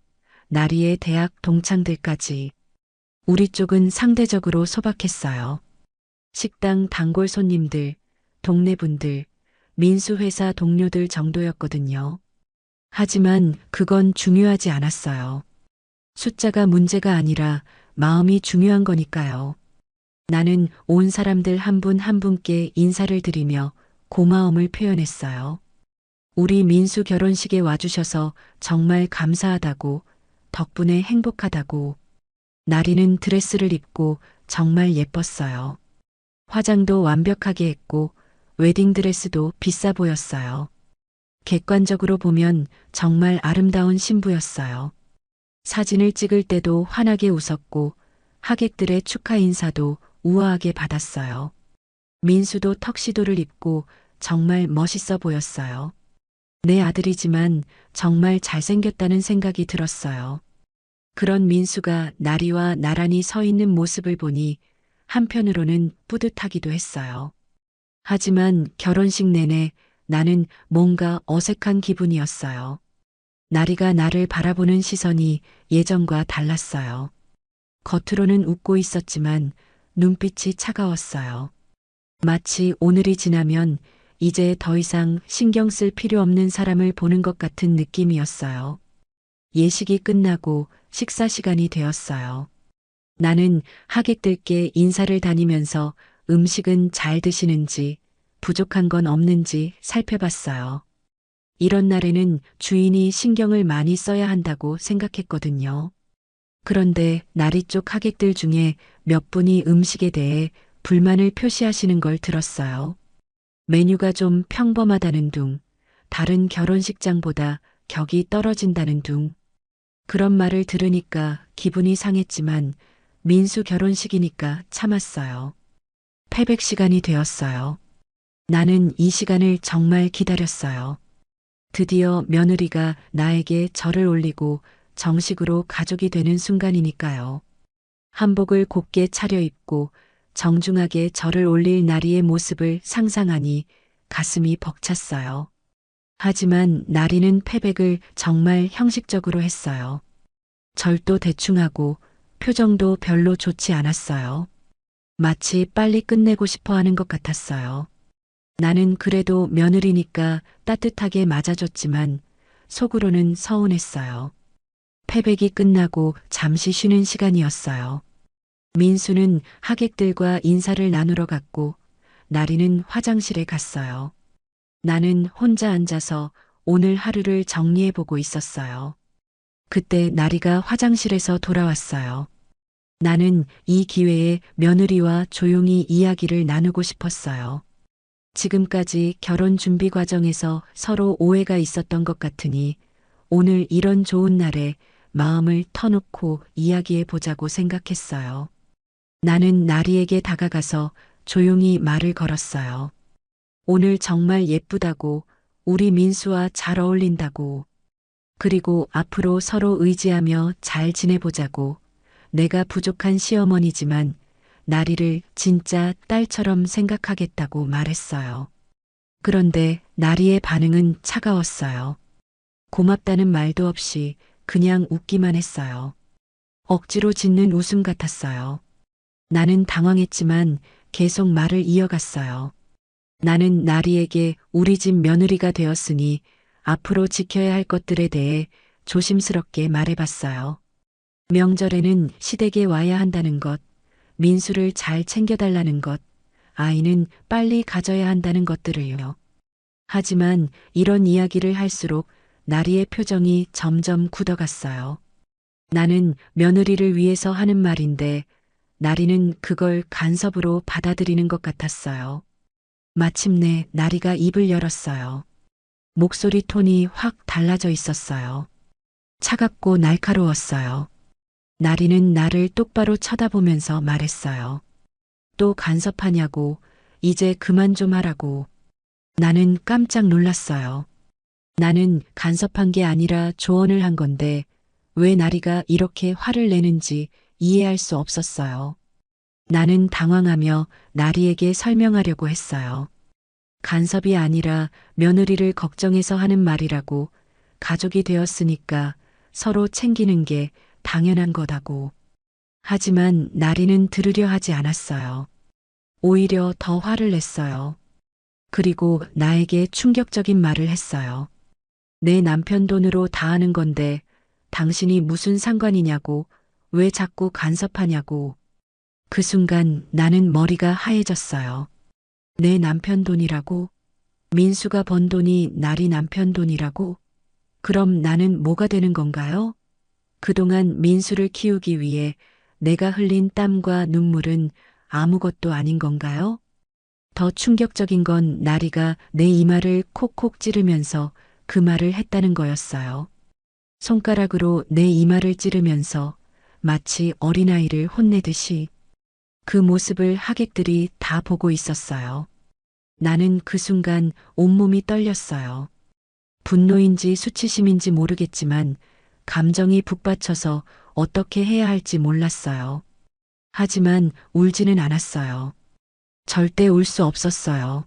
나리의 대학 동창들까지. 우리 쪽은 상대적으로 소박했어요. 식당 단골 손님들, 동네 분들, 민수 회사 동료들 정도였거든요. 하지만 그건 중요하지 않았어요. 숫자가 문제가 아니라 마음이 중요한 거니까요. 나는 온 사람들 한 분 한 분께 인사를 드리며 고마움을 표현했어요. 우리 민수 결혼식에 와주셔서 정말 감사하다고, 덕분에 행복하다고. 나리는 드레스를 입고 정말 예뻤어요. 화장도 완벽하게 했고 웨딩드레스도 비싸 보였어요. 객관적으로 보면 정말 아름다운 신부였어요. 사진을 찍을 때도 환하게 웃었고 하객들의 축하 인사도 우아하게 받았어요. 민수도 턱시도를 입고 정말 멋있어 보였어요. 내 아들이지만 정말 잘생겼다는 생각이 들었어요. 그런 민수가 나리와 나란히 서 있는 모습을 보니 한편으로는 뿌듯하기도 했어요. 하지만 결혼식 내내 나는 뭔가 어색한 기분이었어요. 나리가 나를 바라보는 시선이 예전과 달랐어요. 겉으로는 웃고 있었지만 눈빛이 차가웠어요. 마치 오늘이 지나면 이제 더 이상 신경 쓸 필요 없는 사람을 보는 것 같은 느낌이었어요. 예식이 끝나고 식사 시간이 되었어요. 나는 하객들께 인사를 다니면서 음식은 잘 드시는지, 부족한 건 없는지 살펴봤어요. 이런 날에는 주인이 신경을 많이 써야 한다고 생각했거든요. 그런데 나리 쪽 하객들 중에 몇 분이 음식에 대해 불만을 표시하시는 걸 들었어요. 메뉴가 좀 평범하다는 둥, 다른 결혼식장보다 격이 떨어진다는 둥. 그런 말을 들으니까 기분이 상했지만 민수 결혼식이니까 참았어요. 패백 시간이 되었어요. 나는 이 시간을 정말 기다렸어요. 드디어 며느리가 나에게 절을 올리고 정식으로 가족이 되는 순간이니까요. 한복을 곱게 차려입고 정중하게 절을 올릴 나리의 모습을 상상하니 가슴이 벅찼어요. 하지만 나리는 패백을 정말 형식적으로 했어요. 절도 대충하고 표정도 별로 좋지 않았어요. 마치 빨리 끝내고 싶어 하는 것 같았어요. 나는 그래도 며느리니까 따뜻하게 맞아줬지만 속으로는 서운했어요. 패백이 끝나고 잠시 쉬는 시간이었어요. 민수는 하객들과 인사를 나누러 갔고 나리는 화장실에 갔어요. 나는 혼자 앉아서 오늘 하루를 정리해보고 있었어요. 그때 나리가 화장실에서 돌아왔어요. 나는 이 기회에 며느리와 조용히 이야기를 나누고 싶었어요. 지금까지 결혼 준비 과정에서 서로 오해가 있었던 것 같으니 오늘 이런 좋은 날에 마음을 터놓고 이야기해 보자고 생각했어요. 나는 나리에게 다가가서 조용히 말을 걸었어요. 오늘 정말 예쁘다고, 우리 민수와 잘 어울린다고, 그리고 앞으로 서로 의지하며 잘 지내보자고. 내가 부족한 시어머니지만 나리를 진짜 딸처럼 생각하겠다고 말했어요. 그런데 나리의 반응은 차가웠어요. 고맙다는 말도 없이 그냥 웃기만 했어요. 억지로 짓는 웃음 같았어요. 나는 당황했지만 계속 말을 이어갔어요. 나는 나리에게 우리 집 며느리가 되었으니 앞으로 지켜야 할 것들에 대해 조심스럽게 말해봤어요. 명절에는 시댁에 와야 한다는 것, 민수를 잘 챙겨달라는 것, 아이는 빨리 가져야 한다는 것들을요. 하지만 이런 이야기를 할수록 나리의 표정이 점점 굳어갔어요. 나는 며느리를 위해서 하는 말인데 나리는 그걸 간섭으로 받아들이는 것 같았어요. 마침내 나리가 입을 열었어요. 목소리 톤이 확 달라져 있었어요. 차갑고 날카로웠어요. 나리는 나를 똑바로 쳐다보면서 말했어요. 또 간섭하냐고, 이제 그만 좀 하라고. 나는 깜짝 놀랐어요. 나는 간섭한 게 아니라 조언을 한 건데 왜 나리가 이렇게 화를 내는지 이해할 수 없었어요. 나는 당황하며 나리에게 설명하려고 했어요. 간섭이 아니라 며느리를 걱정해서 하는 말이라고, 가족이 되었으니까 서로 챙기는 게 당연한 거다고. 하지만 나리는 들으려 하지 않았어요. 오히려 더 화를 냈어요. 그리고 나에게 충격적인 말을 했어요. 내 남편 돈으로 다 하는 건데 당신이 무슨 상관이냐고, 왜 자꾸 간섭하냐고. 그 순간 나는 머리가 하얘졌어요. 내 남편 돈이라고? 민수가 번 돈이 나리 남편 돈이라고? 그럼 나는 뭐가 되는 건가요? 그동안 민수를 키우기 위해 내가 흘린 땀과 눈물은 아무것도 아닌 건가요? 더 충격적인 건 나리가 내 이마를 콕콕 찌르면서 그 말을 했다는 거였어요. 손가락으로 내 이마를 찌르면서 마치 어린아이를 혼내듯이. 그 모습을 하객들이 다 보고 있었어요. 나는 그 순간 온몸이 떨렸어요. 분노인지 수치심인지 모르겠지만 감정이 북받쳐서 어떻게 해야 할지 몰랐어요. 하지만 울지는 않았어요. 절대 울 수 없었어요.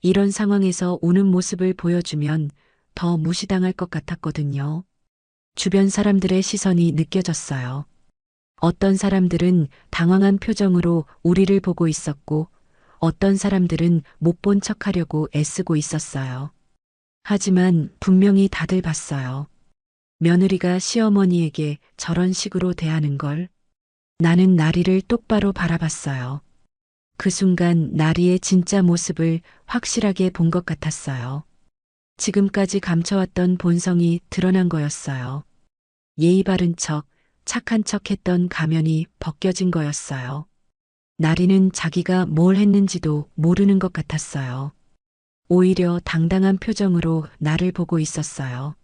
이런 상황에서 우는 모습을 보여주면 더 무시당할 것 같았거든요. 주변 사람들의 시선이 느껴졌어요. 어떤 사람들은 당황한 표정으로 우리를 보고 있었고, 어떤 사람들은 못 본 척하려고 애쓰고 있었어요. 하지만 분명히 다들 봤어요. 며느리가 시어머니에게 저런 식으로 대하는 걸. 나는 나리를 똑바로 바라봤어요. 그 순간 나리의 진짜 모습을 확실하게 본 것 같았어요. 지금까지 감춰왔던 본성이 드러난 거였어요. 예의 바른 척, 착한 척 했던 가면이 벗겨진 거였어요. 나리는 자기가 뭘 했는지도 모르는 것 같았어요. 오히려 당당한 표정으로 나를 보고 있었어요.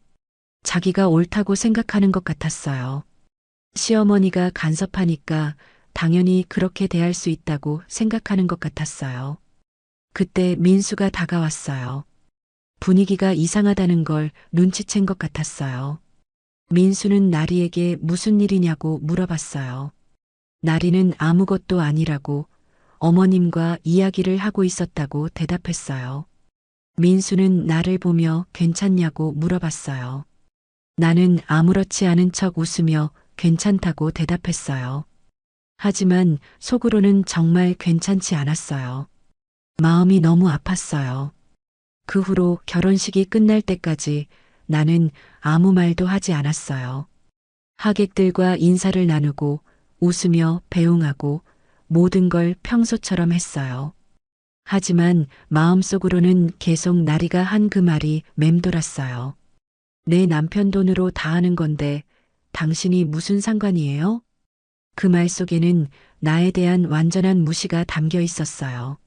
자기가 옳다고 생각하는 것 같았어요. 시어머니가 간섭하니까 당연히 그렇게 대할 수 있다고 생각하는 것 같았어요. 그때 민수가 다가왔어요. 분위기가 이상하다는 걸 눈치챈 것 같았어요. 민수는 나리에게 무슨 일이냐고 물어봤어요. 나리는 아무것도 아니라고, 어머님과 이야기를 하고 있었다고 대답했어요. 민수는 나를 보며 괜찮냐고 물어봤어요. 나는 아무렇지 않은 척 웃으며 괜찮다고 대답했어요. 하지만 속으로는 정말 괜찮지 않았어요. 마음이 너무 아팠어요. 그 후로 결혼식이 끝날 때까지 나는 아무 말도 하지 않았어요. 하객들과 인사를 나누고 웃으며 배웅하고 모든 걸 평소처럼 했어요. 하지만 마음속으로는 계속 나리가 한 그 말이 맴돌았어요. 내 남편 돈으로 다 하는 건데 당신이 무슨 상관이에요? 그 말 속에는 나에 대한 완전한 무시가 담겨 있었어요.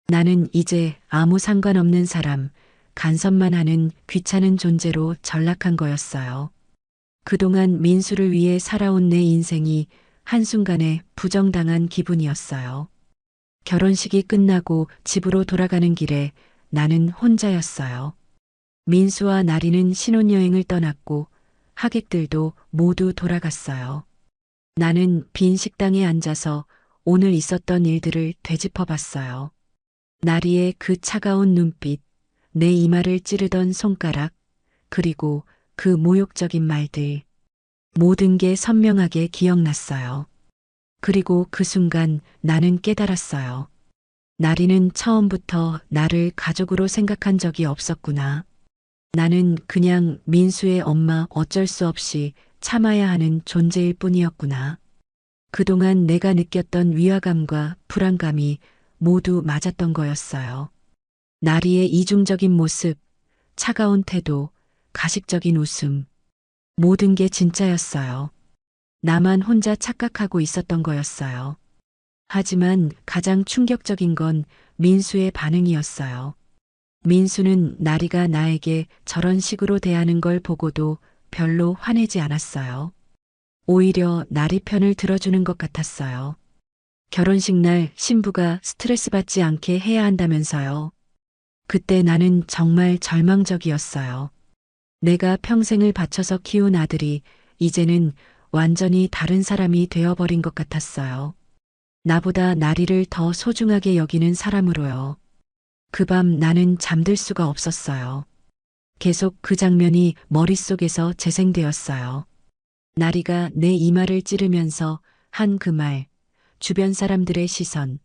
나는 이제 아무 상관없는 사람, 간섭만 하는 귀찮은 존재로 전락한 거였어요. 그동안 민수를 위해 살아온 내 인생이 한순간에 부정당한 기분이었어요. 결혼식이 끝나고 집으로 돌아가는 길에 나는 혼자였어요. 민수와 나리는 신혼여행을 떠났고 하객들도 모두 돌아갔어요. 나는 빈 식당에 앉아서 오늘 있었던 일들을 되짚어 봤어요. 나리의 그 차가운 눈빛, 내 이마를 찌르던 손가락, 그리고 그 모욕적인 말들. 모든 게 선명하게 기억났어요. 그리고 그 순간 나는 깨달았어요. 나리는 처음부터 나를 가족으로 생각한 적이 없었구나. 나는 그냥 민수의 엄마 어쩔 수 없이 참아야 하는 존재일 뿐이었구나. 그동안 내가 느꼈던 위화감과 불안감이 모두 맞았던 거였어요. 나리의 이중적인 모습, 차가운 태도, 가식적인 웃음, 모든 게 진짜였어요. 나만 혼자 착각하고 있었던 거였어요. 하지만 가장 충격적인 건 민수의 반응이었어요. 민수는 나리가 나에게 저런 식으로 대하는 걸 보고도 별로 화내지 않았어요. 오히려 나리 편을 들어주는 것 같았어요. 결혼식 날 신부가 스트레스 받지 않게 해야 한다면서요. 그때 나는 정말 절망적이었어요. 내가 평생을 바쳐서 키운 아들이 이제는 완전히 다른 사람이 되어버린 것 같았어요. 나보다 나리를 더 소중하게 여기는 사람으로요. 그 밤 나는 잠들 수가 없었어요. 계속 그 장면이 머릿속에서 재생되었어요. 나리가 내 이마를 찌르면서 한 그 말, 주변 사람들의 시선,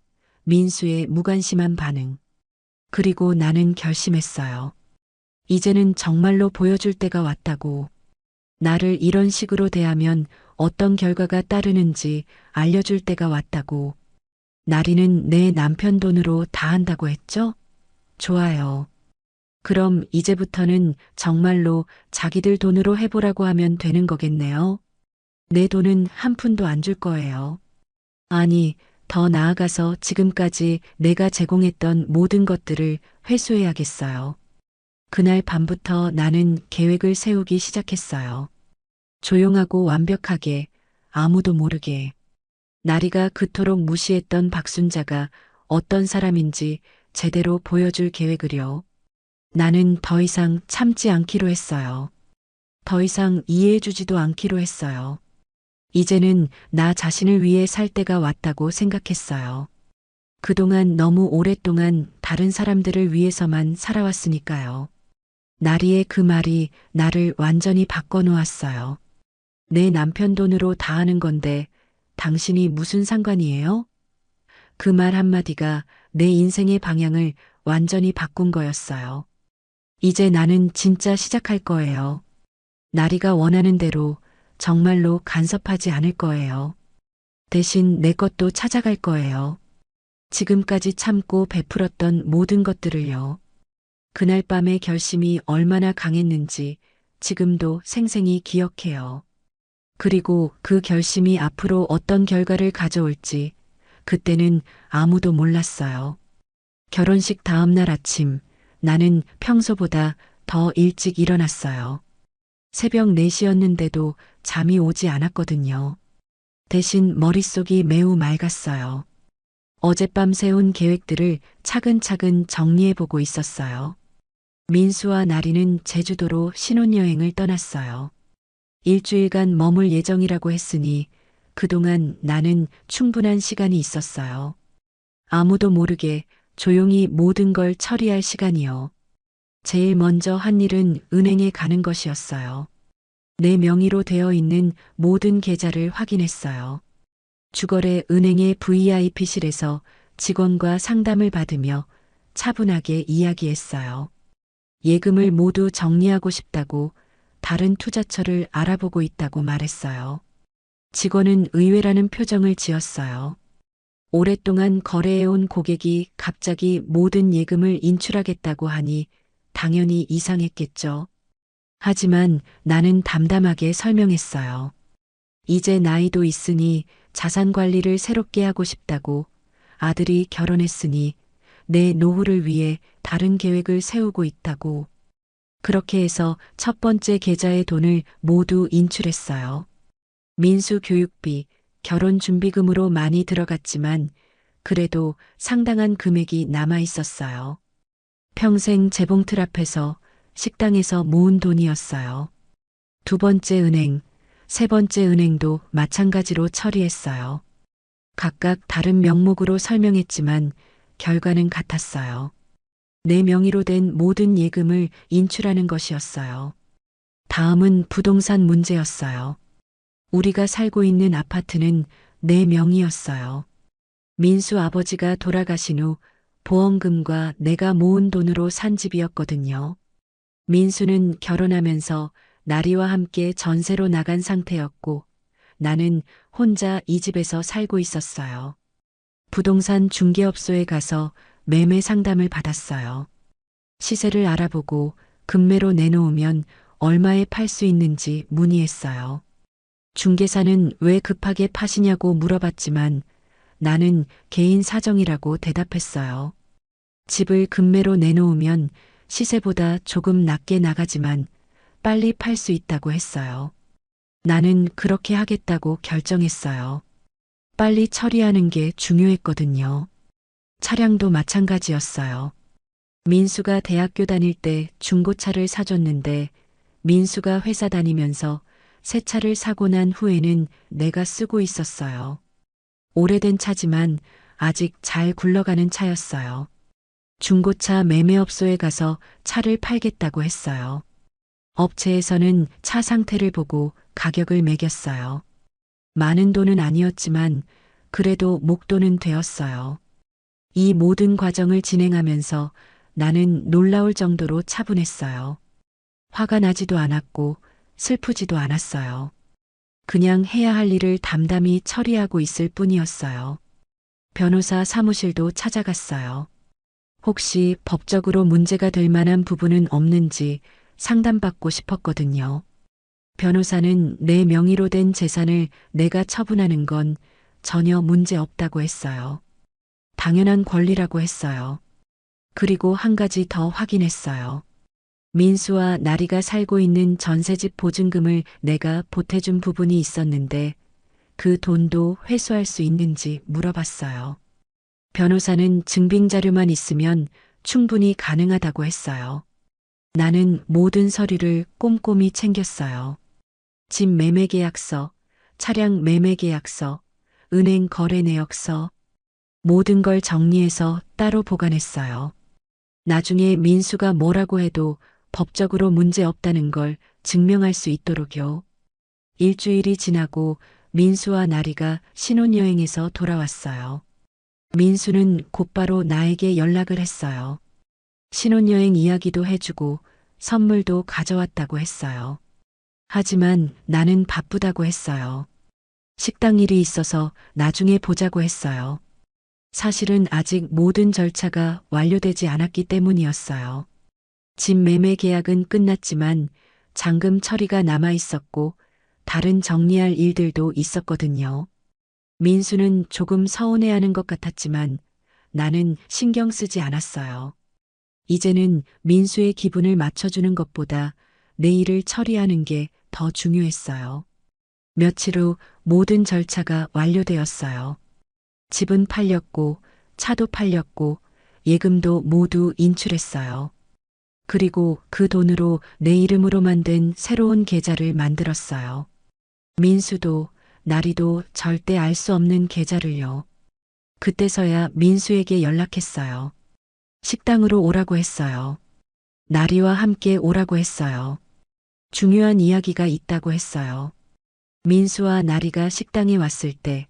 민수의 무관심한 반응. 그리고 나는 결심했어요. 이제는 정말로 보여줄 때가 왔다고. 나를 이런 식으로 대하면 어떤 결과가 따르는지 알려줄 때가 왔다고. 나리는 내 남편 돈으로 다 한다고 했죠? 좋아요. 그럼 이제부터는 정말로 자기들 돈으로 해보라고 하면 되는 거겠네요. 내 돈은 한 푼도 안 줄 거예요. 아니, 더 나아가서 지금까지 내가 제공했던 모든 것들을 회수해야겠어요. 그날 밤부터 나는 계획을 세우기 시작했어요. 조용하고 완벽하게, 아무도 모르게. 나리가 그토록 무시했던 박순자가 어떤 사람인지 제대로 보여줄 계획을요. 나는 더 이상 참지 않기로 했어요. 더 이상 이해해주지도 않기로 했어요. 이제는 나 자신을 위해 살 때가 왔다고 생각했어요. 그동안 너무 오랫동안 다른 사람들을 위해서만 살아왔으니까요. 나리의 그 말이 나를 완전히 바꿔놓았어요. 내 남편 돈으로 다 하는 건데 당신이 무슨 상관이에요? 그 말 한마디가 내 인생의 방향을 완전히 바꾼 거였어요. 이제 나는 진짜 시작할 거예요. 나리가 원하는 대로 정말로 간섭하지 않을 거예요. 대신 내 것도 찾아갈 거예요. 지금까지 참고 베풀었던 모든 것들을요. 그날 밤의 결심이 얼마나 강했는지 지금도 생생히 기억해요. 그리고 그 결심이 앞으로 어떤 결과를 가져올지 그때는 아무도 몰랐어요. 결혼식 다음 날 아침 나는 평소보다 더 일찍 일어났어요. 새벽 4시였는데도 잠이 오지 않았거든요. 대신 머릿속이 매우 맑았어요. 어젯밤 세운 계획들을 차근차근 정리해보고 있었어요. 민수와 나리는 제주도로 신혼여행을 떠났어요. 일주일간 머물 예정이라고 했으니 그동안 나는 충분한 시간이 있었어요. 아무도 모르게 조용히 모든 걸 처리할 시간이요. 제일 먼저 한 일은 은행에 가는 것이었어요. 내 명의로 되어 있는 모든 계좌를 확인했어요. 주거래 은행의 VIP실에서 직원과 상담을 받으며 차분하게 이야기했어요. 예금을 모두 정리하고 싶다고 다른 투자처를 알아보고 있다고 말했어요. 직원은 의외라는 표정을 지었어요. 오랫동안 거래해온 고객이 갑자기 모든 예금을 인출하겠다고 하니 당연히 이상했겠죠. 하지만 나는 담담하게 설명했어요. 이제 나이도 있으니 자산 관리를 새롭게 하고 싶다고, 아들이 결혼했으니 내 노후를 위해 다른 계획을 세우고 있다고. 그렇게 해서 첫 번째 계좌의 돈을 모두 인출했어요. 민수 교육비, 결혼 준비금으로 많이 들어갔지만 그래도 상당한 금액이 남아 있었어요. 평생 재봉틀 앞에서 식당에서 모은 돈이었어요. 두 번째 은행, 세 번째 은행도 마찬가지로 처리했어요. 각각 다른 명목으로 설명했지만 결과는 같았어요. 내 명의로 된 모든 예금을 인출하는 것이었어요. 다음은 부동산 문제였어요. 우리가 살고 있는 아파트는 내 명의였어요. 민수 아버지가 돌아가신 후 보험금과 내가 모은 돈으로 산 집이었거든요. 민수는 결혼하면서 나리와 함께 전세로 나간 상태였고 나는 혼자 이 집에서 살고 있었어요. 부동산 중개업소에 가서 매매 상담을 받았어요. 시세를 알아보고 금매로 내놓으면 얼마에 팔 수 있는지 문의했어요. 중개사는 왜 급하게 파시냐고 물어봤지만 나는 개인 사정이라고 대답했어요. 집을 금매로 내놓으면 시세보다 조금 낮게 나가지만 빨리 팔 수 있다고 했어요. 나는 그렇게 하겠다고 결정했어요. 빨리 처리하는 게 중요했거든요. 차량도 마찬가지였어요. 민수가 대학교 다닐 때 중고차를 사줬는데 민수가 회사 다니면서 새 차를 사고 난 후에는 내가 쓰고 있었어요. 오래된 차지만 아직 잘 굴러가는 차였어요. 중고차 매매업소에 가서 차를 팔겠다고 했어요. 업체에서는 차 상태를 보고 가격을 매겼어요. 많은 돈은 아니었지만 그래도 목돈은 되었어요. 이 모든 과정을 진행하면서 나는 놀라울 정도로 차분했어요. 화가 나지도 않았고 슬프지도 않았어요. 그냥 해야 할 일을 담담히 처리하고 있을 뿐이었어요. 변호사 사무실도 찾아갔어요. 혹시 법적으로 문제가 될 만한 부분은 없는지 상담받고 싶었거든요. 변호사는 내 명의로 된 재산을 내가 처분하는 건 전혀 문제 없다고 했어요. 당연한 권리라고 했어요. 그리고 한 가지 더 확인했어요. 민수와 나리가 살고 있는 전세집 보증금을 내가 보태준 부분이 있었는데 그 돈도 회수할 수 있는지 물어봤어요. 변호사는 증빙 자료만 있으면 충분히 가능하다고 했어요. 나는 모든 서류를 꼼꼼히 챙겼어요. 집 매매 계약서, 차량 매매 계약서, 은행 거래 내역서, 모든 걸 정리해서 따로 보관했어요. 나중에 민수가 뭐라고 해도 법적으로 문제 없다는 걸 증명할 수 있도록요. 일주일이 지나고 민수와 나리가 신혼여행에서 돌아왔어요. 민수는 곧바로 나에게 연락을 했어요. 신혼여행 이야기도 해주고 선물도 가져왔다고 했어요. 하지만 나는 바쁘다고 했어요. 식당 일이 있어서 나중에 보자고 했어요. 사실은 아직 모든 절차가 완료되지 않았기 때문이었어요. 집 매매 계약은 끝났지만 잔금 처리가 남아 있었고 다른 정리할 일들도 있었거든요. 민수는 조금 서운해하는 것 같았지만 나는 신경 쓰지 않았어요. 이제는 민수의 기분을 맞춰주는 것보다 내 일을 처리하는 게 더 중요했어요. 며칠 후 모든 절차가 완료되었어요. 집은 팔렸고 차도 팔렸고 예금도 모두 인출했어요. 그리고 그 돈으로 내 이름으로 만든 새로운 계좌를 만들었어요. 민수도 나리도 절대 알 수 없는 계좌를요. 그때서야 민수에게 연락했어요. 식당으로 오라고 했어요. 나리와 함께 오라고 했어요. 중요한 이야기가 있다고 했어요. 민수와 나리가 식당에 왔을 때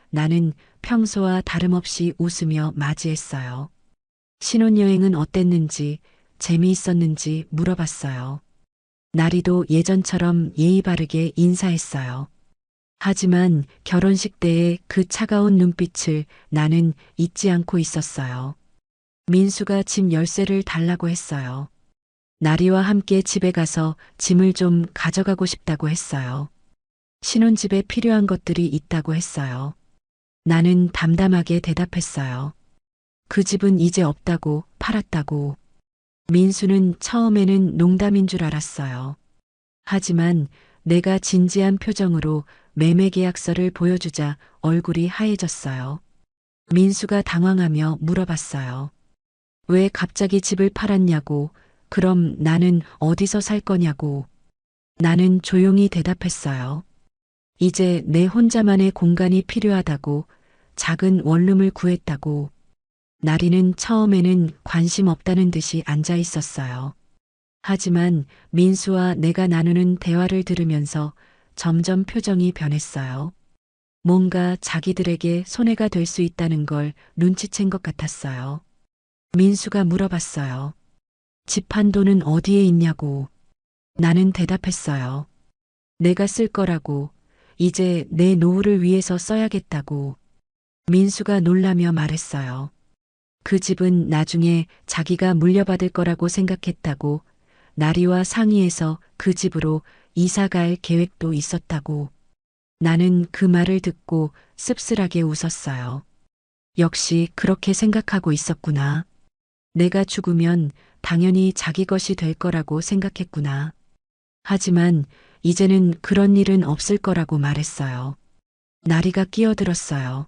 나는 평소와 다름없이 웃으며 맞이했어요. 신혼여행은 어땠는지, 재미있었는지 물어봤어요. 나리도 예전처럼 예의 바르게 인사했어요. 하지만 결혼식 때의 그 차가운 눈빛을 나는 잊지 않고 있었어요. 민수가 집 열쇠를 달라고 했어요. 나리와 함께 집에 가서 짐을 좀 가져가고 싶다고 했어요. 신혼집에 필요한 것들이 있다고 했어요. 나는 담담하게 대답했어요. 그 집은 이제 없다고, 팔았다고. 민수는 처음에는 농담인 줄 알았어요. 하지만 내가 진지한 표정으로 매매 계약서를 보여주자 얼굴이 하얘졌어요. 민수가 당황하며 물어봤어요. 왜 갑자기 집을 팔았냐고, 그럼 나는 어디서 살 거냐고. 나는 조용히 대답했어요. 이제 내 혼자만의 공간이 필요하다고, 작은 원룸을 구했다고. 나리는 처음에는 관심 없다는 듯이 앉아 있었어요. 하지만 민수와 내가 나누는 대화를 들으면서 점점 표정이 변했어요. 뭔가 자기들에게 손해가 될 수 있다는 걸 눈치챈 것 같았어요. 민수가 물어봤어요. 집 판 돈은 어디에 있냐고. 나는 대답했어요. 내가 쓸 거라고. 이제 내 노후를 위해서 써야겠다고. 민수가 놀라며 말했어요. 그 집은 나중에 자기가 물려받을 거라고 생각했다고. 나리와 상의해서 그 집으로 이사 갈 계획도 있었다고. 나는 그 말을 듣고 씁쓸하게 웃었어요. 역시 그렇게 생각하고 있었구나. 내가 죽으면 당연히 자기 것이 될 거라고 생각했구나. 하지만 이제는 그런 일은 없을 거라고 말했어요. 나리가 끼어들었어요.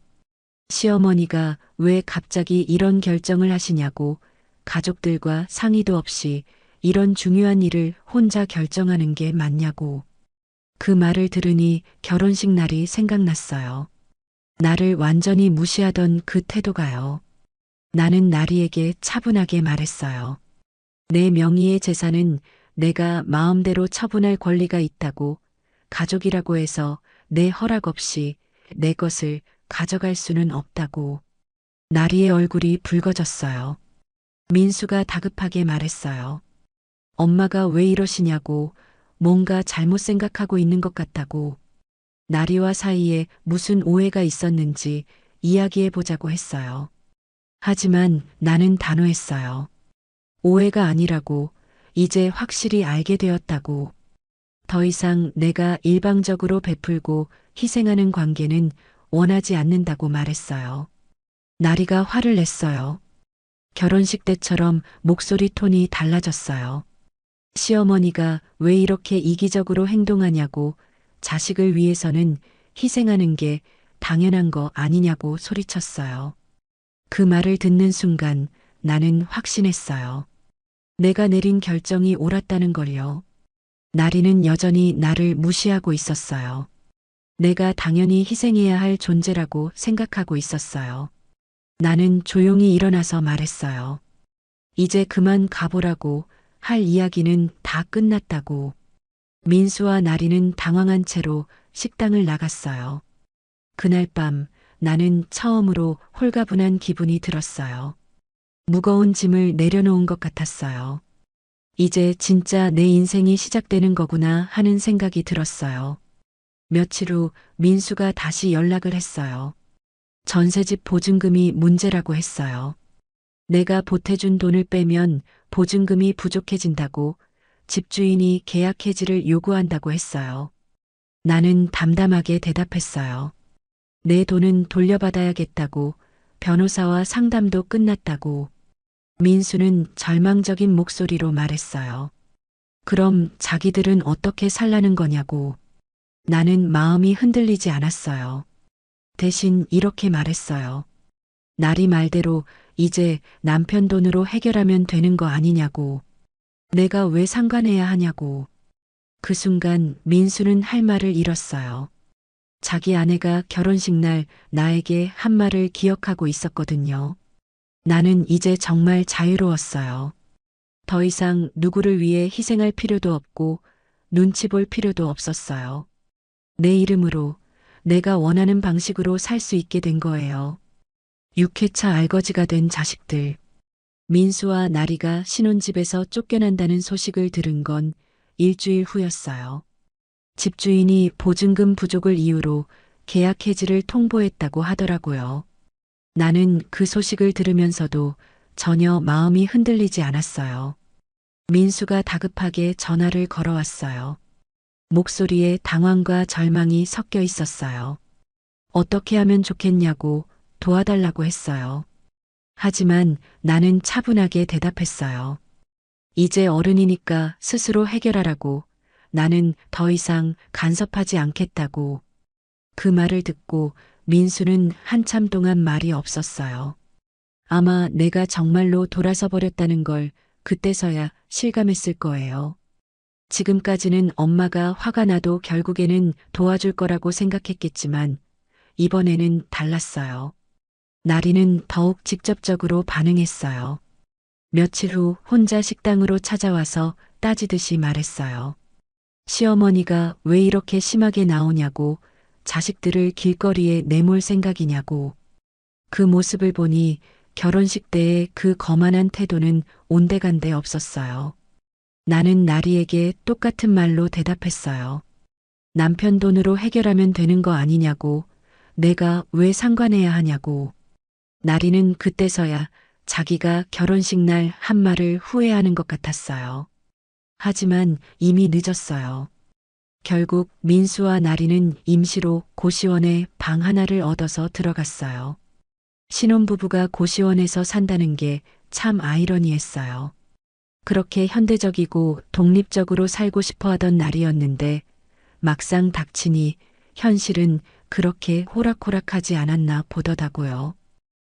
시어머니가 왜 갑자기 이런 결정을 하시냐고, 가족들과 상의도 없이 이런 중요한 일을 혼자 결정하는 게 맞냐고. 그 말을 들으니 결혼식 날이 생각났어요. 나를 완전히 무시하던 그 태도가요. 나는 나리에게 차분하게 말했어요. 내 명의의 재산은 내가 마음대로 처분할 권리가 있다고, 가족이라고 해서 내 허락 없이 내 것을 가져갈 수는 없다고. 나리의 얼굴이 붉어졌어요. 민수가 다급하게 말했어요. 엄마가 왜 이러시냐고, 뭔가 잘못 생각하고 있는 것 같다고. 나리와 사이에 무슨 오해가 있었는지 이야기해 보자고 했어요. 하지만 나는 단호했어요. 오해가 아니라고, 이제 확실히 알게 되었다고. 더 이상 내가 일방적으로 베풀고 희생하는 관계는 원하지 않는다고 말했어요. 나리가 화를 냈어요. 결혼식 때처럼 목소리 톤이 달라졌어요. 시어머니가 왜 이렇게 이기적으로 행동하냐고, 자식을 위해서는 희생하는 게 당연한 거 아니냐고 소리쳤어요. 그 말을 듣는 순간 나는 확신했어요. 내가 내린 결정이 옳았다는 걸요. 나리는 여전히 나를 무시하고 있었어요. 내가 당연히 희생해야 할 존재라고 생각하고 있었어요. 나는 조용히 일어나서 말했어요. 이제 그만 가보라고, 할 이야기는 다 끝났다고. 민수와 나리는 당황한 채로 식당을 나갔어요. 그날 밤 나는 처음으로 홀가분한 기분이 들었어요. 무거운 짐을 내려놓은 것 같았어요. 이제 진짜 내 인생이 시작되는 거구나 하는 생각이 들었어요. 며칠 후 민수가 다시 연락을 했어요. 전셋집 보증금이 문제라고 했어요. 내가 보태준 돈을 빼면 보증금이 부족해진다고, 집주인이 계약 해지를 요구한다고 했어요. 나는 담담하게 대답했어요. 내 돈은 돌려받아야겠다고, 변호사와 상담도 끝났다고. 민수는 절망적인 목소리로 말했어요. 그럼 자기들은 어떻게 살라는 거냐고. 나는 마음이 흔들리지 않았어요. 대신 이렇게 말했어요. 나리 말대로 이제 남편 돈으로 해결하면 되는 거 아니냐고. 내가 왜 상관해야 하냐고. 그 순간 민수는 할 말을 잃었어요. 자기 아내가 결혼식 날 나에게 한 말을 기억하고 있었거든요. 나는 이제 정말 자유로웠어요. 더 이상 누구를 위해 희생할 필요도 없고 눈치 볼 필요도 없었어요. 내 이름으로, 내가 원하는 방식으로 살 수 있게 된 거예요. 6회차 알거지가 된 자식들. 민수와 나리가 신혼집에서 쫓겨난다는 소식을 들은 건 일주일 후였어요. 집주인이 보증금 부족을 이유로 계약 해지를 통보했다고 하더라고요. 나는 그 소식을 들으면서도 전혀 마음이 흔들리지 않았어요. 민수가 다급하게 전화를 걸어왔어요. 목소리에 당황과 절망이 섞여 있었어요. 어떻게 하면 좋겠냐고, 도와달라고 했어요. 하지만 나는 차분하게 대답했어요. 이제 어른이니까 스스로 해결하라고. 나는 더 이상 간섭하지 않겠다고. 그 말을 듣고 민수는 한참 동안 말이 없었어요. 아마 내가 정말로 돌아서 버렸다는 걸 그때서야 실감했을 거예요. 지금까지는 엄마가 화가 나도 결국에는 도와줄 거라고 생각했겠지만 이번에는 달랐어요. 나리는 더욱 직접적으로 반응했어요. 며칠 후 혼자 식당으로 찾아와서 따지듯이 말했어요. 시어머니가 왜 이렇게 심하게 나오냐고, 자식들을 길거리에 내몰 생각이냐고. 그 모습을 보니 결혼식 때의 그 거만한 태도는 온데간데 없었어요. 나는 나리에게 똑같은 말로 대답했어요. 남편 돈으로 해결하면 되는 거 아니냐고, 내가 왜 상관해야 하냐고. 나리는 그때서야 자기가 결혼식 날 한 말을 후회하는 것 같았어요. 하지만 이미 늦었어요. 결국 민수와 나리는 임시로 고시원에 방 하나를 얻어서 들어갔어요. 신혼부부가 고시원에서 산다는 게 참 아이러니했어요. 그렇게 현대적이고 독립적으로 살고 싶어 하던 날이었는데 막상 닥치니 현실은 그렇게 호락호락하지 않았나 보더라고요.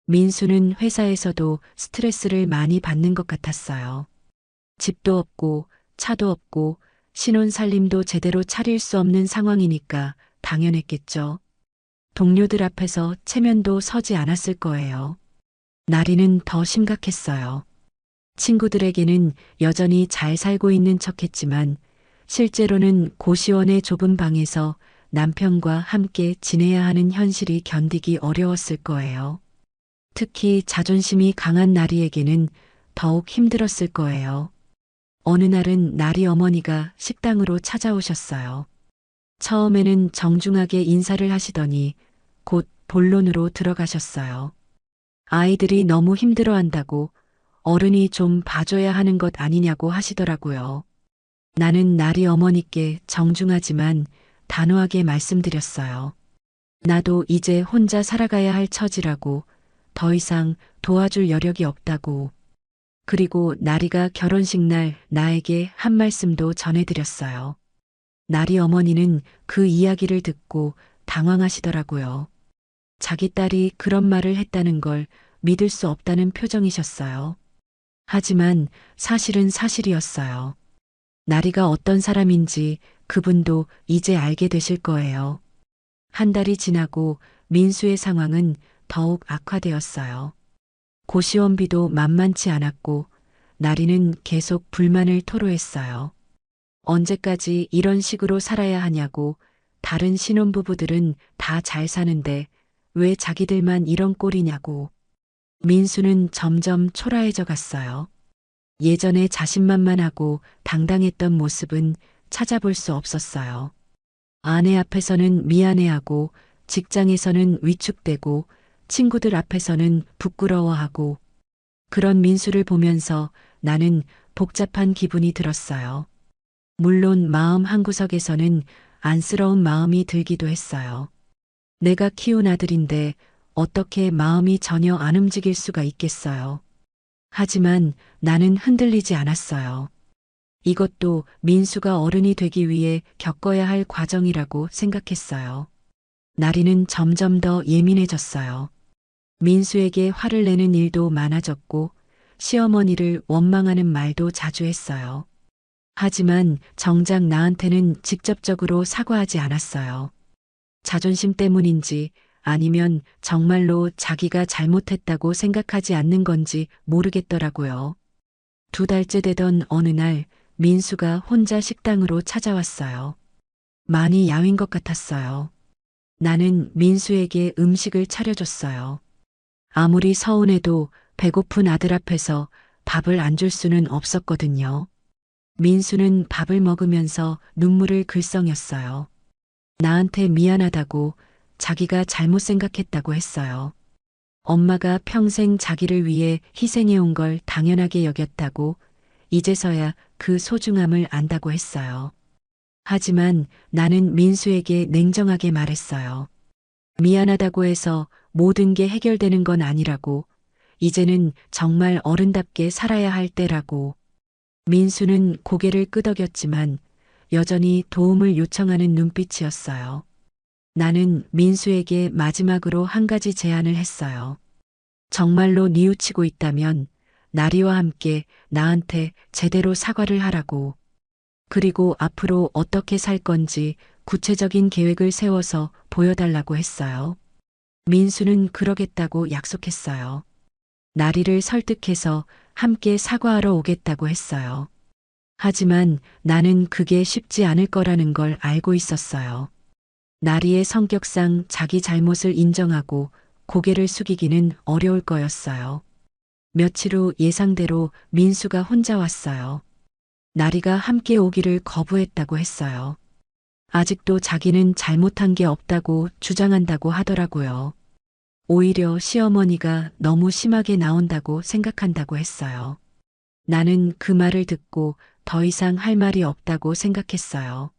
민수는 회사에서도 스트레스를 많이 받는 것 같았어요. 집도 없고 차도 없고 신혼 살림도 제대로 차릴 수 없는 상황이니까 당연했겠죠. 동료들 앞에서 체면도 서지 않았을 거예요. 나리는 더 심각했어요. 친구들에게는 여전히 잘 살고 있는 척했지만 실제로는 고시원의 좁은 방에서 남편과 함께 지내야 하는 현실이 견디기 어려웠을 거예요. 특히 자존심이 강한 나리에게는 더욱 힘들었을 거예요. 어느 날은 나리 어머니가 식당으로 찾아오셨어요. 처음에는 정중하게 인사를 하시더니 곧 본론으로 들어가셨어요. 아이들이 너무 힘들어한다고 어른이 좀 봐줘야 하는 것 아니냐고 하시더라고요. 나는 나리 어머니께 정중하지만 단호하게 말씀드렸어요. 나도 이제 혼자 살아가야 할 처지라고, 더 이상 도와줄 여력이 없다고. 그리고 나리가 결혼식 날 나에게 한 말씀도 전해드렸어요. 나리 어머니는 그 이야기를 듣고 당황하시더라고요. 자기 딸이 그런 말을 했다는 걸 믿을 수 없다는 표정이셨어요. 하지만 사실은 사실이었어요. 나리가 어떤 사람인지 그분도 이제 알게 되실 거예요. 한 달이 지나고 민수의 상황은 더욱 악화되었어요. 고시원비도 만만치 않았고 나리는 계속 불만을 토로했어요. 언제까지 이런 식으로 살아야 하냐고, 다른 신혼부부들은 다 잘 사는데 왜 자기들만 이런 꼴이냐고. 민수는 점점 초라해져 갔어요. 예전에 자신만만하고 당당했던 모습은 찾아볼 수 없었어요. 아내 앞에서는 미안해하고, 직장에서는 위축되고, 친구들 앞에서는 부끄러워하고, 그런 민수를 보면서 나는 복잡한 기분이 들었어요. 물론 마음 한구석에서는 안쓰러운 마음이 들기도 했어요. 내가 키운 아들인데 어떻게 마음이 전혀 안 움직일 수가 있겠어요. 하지만 나는 흔들리지 않았어요. 이것도 민수가 어른이 되기 위해 겪어야 할 과정이라고 생각했어요. 나리는 점점 더 예민해졌어요. 민수에게 화를 내는 일도 많아졌고 시어머니를 원망하는 말도 자주 했어요. 하지만 정작 나한테는 직접적으로 사과하지 않았어요. 자존심 때문인지 아니면 정말로 자기가 잘못했다고 생각하지 않는 건지 모르겠더라고요. 2달째 되던 어느 날 민수가 혼자 식당으로 찾아왔어요. 많이 야윈 것 같았어요. 나는 민수에게 음식을 차려줬어요. 아무리 서운해도 배고픈 아들 앞에서 밥을 안 줄 수는 없었거든요. 민수는 밥을 먹으면서 눈물을 글썽였어요. 나한테 미안하다고, 자기가 잘못 생각했다고 했어요. 엄마가 평생 자기를 위해 희생해온 걸 당연하게 여겼다고, 이제서야 그 소중함을 안다고 했어요. 하지만 나는 민수에게 냉정하게 말했어요. 미안하다고 해서 모든 게 해결되는 건 아니라고, 이제는 정말 어른답게 살아야 할 때라고. 민수는 고개를 끄덕였지만 여전히 도움을 요청하는 눈빛이었어요. 나는 민수에게 마지막으로 한 가지 제안을 했어요. 정말로 뉘우치고 있다면 나리와 함께 나한테 제대로 사과를 하라고. 그리고 앞으로 어떻게 살 건지 구체적인 계획을 세워서 보여달라고 했어요. 민수는 그러겠다고 약속했어요. 나리를 설득해서 함께 사과하러 오겠다고 했어요. 하지만 나는 그게 쉽지 않을 거라는 걸 알고 있었어요. 나리의 성격상 자기 잘못을 인정하고 고개를 숙이기는 어려울 거였어요. 며칠 후 예상대로 민수가 혼자 왔어요. 나리가 함께 오기를 거부했다고 했어요. 아직도 자기는 잘못한 게 없다고 주장한다고 하더라고요. 오히려 시어머니가 너무 심하게 나온다고 생각한다고 했어요. 나는 그 말을 듣고 더 이상 할 말이 없다고 생각했어요.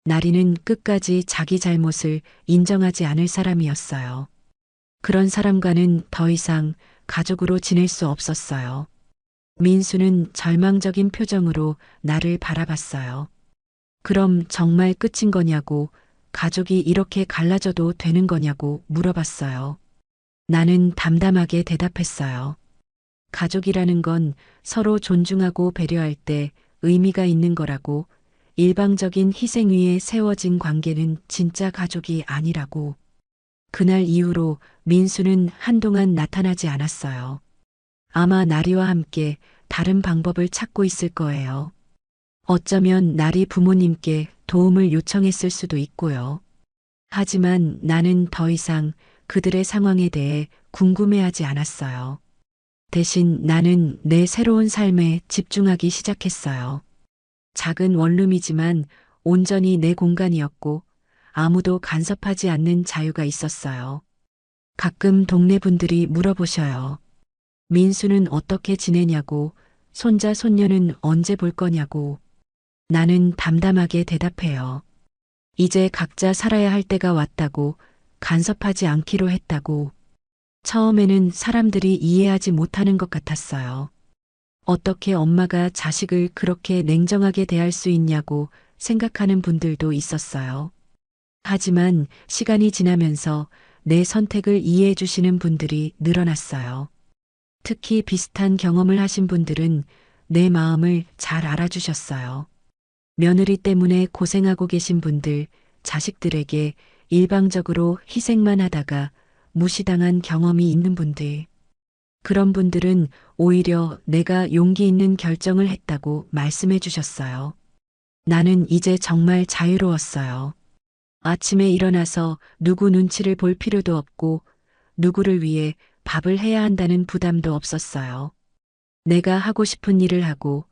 나리는 끝까지 자기 잘못을 인정하지 않을 사람이었어요. 그런 사람과는 더 이상 가족으로 지낼 수 없었어요. 민수는 절망적인 표정으로 나를 바라봤어요. 그럼 정말 끝인 거냐고, 가족이 이렇게 갈라져도 되는 거냐고 물어봤어요. 나는 담담하게 대답했어요. 가족이라는 건 서로 존중하고 배려할 때 의미가 있는 거라고, 일방적인 희생 위에 세워진 관계는 진짜 가족이 아니라고. 그날 이후로 민수는 한동안 나타나지 않았어요. 아마 나리와 함께 다른 방법을 찾고 있을 거예요. 어쩌면 나리 부모님께 도움을 요청했을 수도 있고요. 하지만 나는 더 이상 그들의 상황에 대해 궁금해하지 않았어요. 대신 나는 내 새로운 삶에 집중하기 시작했어요. 작은 원룸이지만 온전히 내 공간이었고 아무도 간섭하지 않는 자유가 있었어요. 가끔 동네 분들이 물어보셔요. 민수는 어떻게 지내냐고, 손자, 손녀는 언제 볼 거냐고. 나는 담담하게 대답해요. 이제 각자 살아야 할 때가 왔다고, 간섭하지 않기로 했다고. 처음에는 사람들이 이해하지 못하는 것 같았어요. 어떻게 엄마가 자식을 그렇게 냉정하게 대할 수 있냐고 생각하는 분들도 있었어요. 하지만 시간이 지나면서 내 선택을 이해해 주시는 분들이 늘어났어요. 특히 비슷한 경험을 하신 분들은 내 마음을 잘 알아주셨어요. 며느리 때문에 고생하고 계신 분들, 자식들에게 일방적으로 희생만 하다가 무시당한 경험이 있는 분들. 그런 분들은 오히려 내가 용기 있는 결정을 했다고 말씀해 주셨어요. 나는 이제 정말 자유로웠어요. 아침에 일어나서 누구 눈치를 볼 필요도 없고 누구를 위해 밥을 해야 한다는 부담도 없었어요. 내가 하고 싶은 일을 하고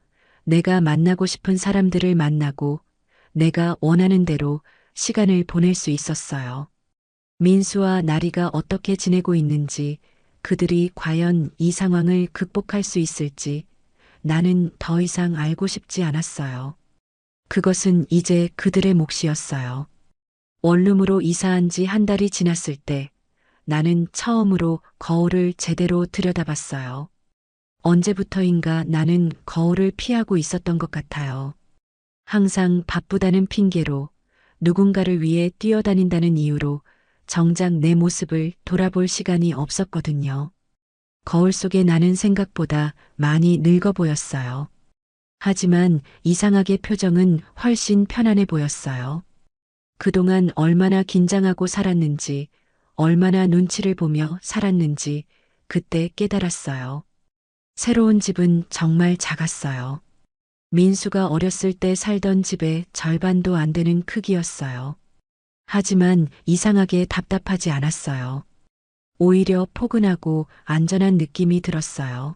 내가 만나고 싶은 사람들을 만나고 내가 원하는 대로 시간을 보낼 수 있었어요. 민수와 나리가 어떻게 지내고 있는지, 그들이 과연 이 상황을 극복할 수 있을지 나는 더 이상 알고 싶지 않았어요. 그것은 이제 그들의 몫이었어요. 원룸으로 이사한 지 한 달이 지났을 때 나는 처음으로 거울을 제대로 들여다봤어요. 언제부터인가 나는 거울을 피하고 있었던 것 같아요. 항상 바쁘다는 핑계로 누군가를 위해 뛰어다닌다는 이유로 정작 내 모습을 돌아볼 시간이 없었거든요. 거울 속에 나는 생각보다 많이 늙어 보였어요. 하지만 이상하게 표정은 훨씬 편안해 보였어요. 그동안 얼마나 긴장하고 살았는지, 얼마나 눈치를 보며 살았는지 그때 깨달았어요. 새로운 집은 정말 작았어요. 민수가 어렸을 때 살던 집의 절반도 안 되는 크기였어요. 하지만 이상하게 답답하지 않았어요. 오히려 포근하고 안전한 느낌이 들었어요.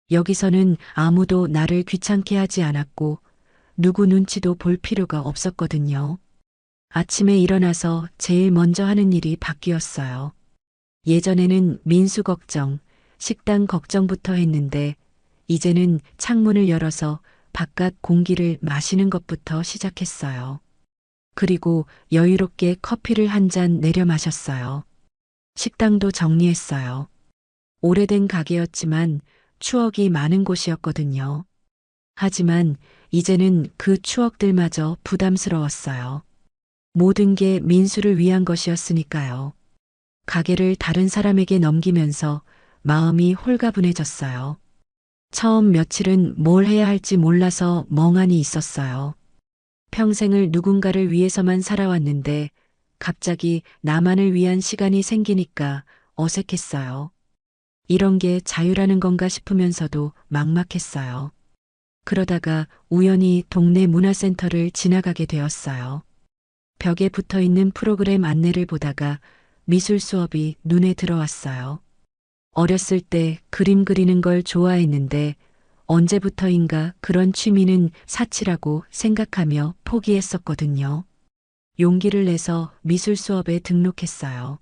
여기서는 아무도 나를 귀찮게 하지 않았고 누구 눈치도 볼 필요가 없었거든요. 아침에 일어나서 제일 먼저 하는 일이 바뀌었어요. 예전에는 민수 걱정, 식당 걱정부터 했는데 이제는 창문을 열어서 바깥 공기를 마시는 것부터 시작했어요. 그리고 여유롭게 커피를 한 잔 내려 마셨어요. 식당도 정리했어요. 오래된 가게였지만 추억이 많은 곳이었거든요. 하지만 이제는 그 추억들마저 부담스러웠어요. 모든 게 민수를 위한 것이었으니까요. 가게를 다른 사람에게 넘기면서 마음이 홀가분해졌어요. 처음 며칠은 뭘 해야 할지 몰라서 멍하니 있었어요. 평생을 누군가를 위해서만 살아왔는데 갑자기 나만을 위한 시간이 생기니까 어색했어요. 이런 게 자유라는 건가 싶으면서도 막막했어요. 그러다가 우연히 동네 문화센터를 지나가게 되었어요. 벽에 붙어 있는 프로그램 안내를 보다가 미술 수업이 눈에 들어왔어요. 어렸을 때 그림 그리는 걸 좋아했는데 언제부터인가 그런 취미는 사치라고 생각하며 포기했었거든요. 용기를 내서 미술 수업에 등록했어요.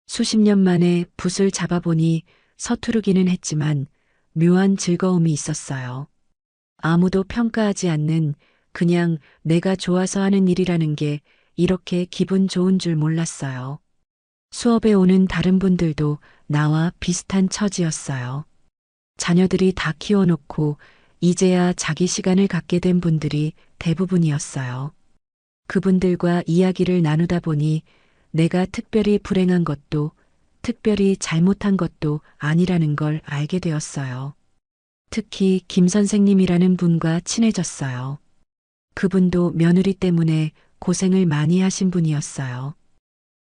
수십 년 만에 붓을 잡아보니 서투르기는 했지만 묘한 즐거움이 있었어요. 아무도 평가하지 않는 그냥 내가 좋아서 하는 일이라는 게 이렇게 기분 좋은 줄 몰랐어요. 수업에 오는 다른 분들도 나와 비슷한 처지였어요. 자녀들이 다 키워놓고 이제야 자기 시간을 갖게 된 분들이 대부분이었어요. 그분들과 이야기를 나누다 보니 내가 특별히 불행한 것도 특별히 잘못한 것도 아니라는 걸 알게 되었어요. 특히 김 선생님이라는 분과 친해졌어요. 그분도 며느리 때문에 고생을 많이 하신 분이었어요.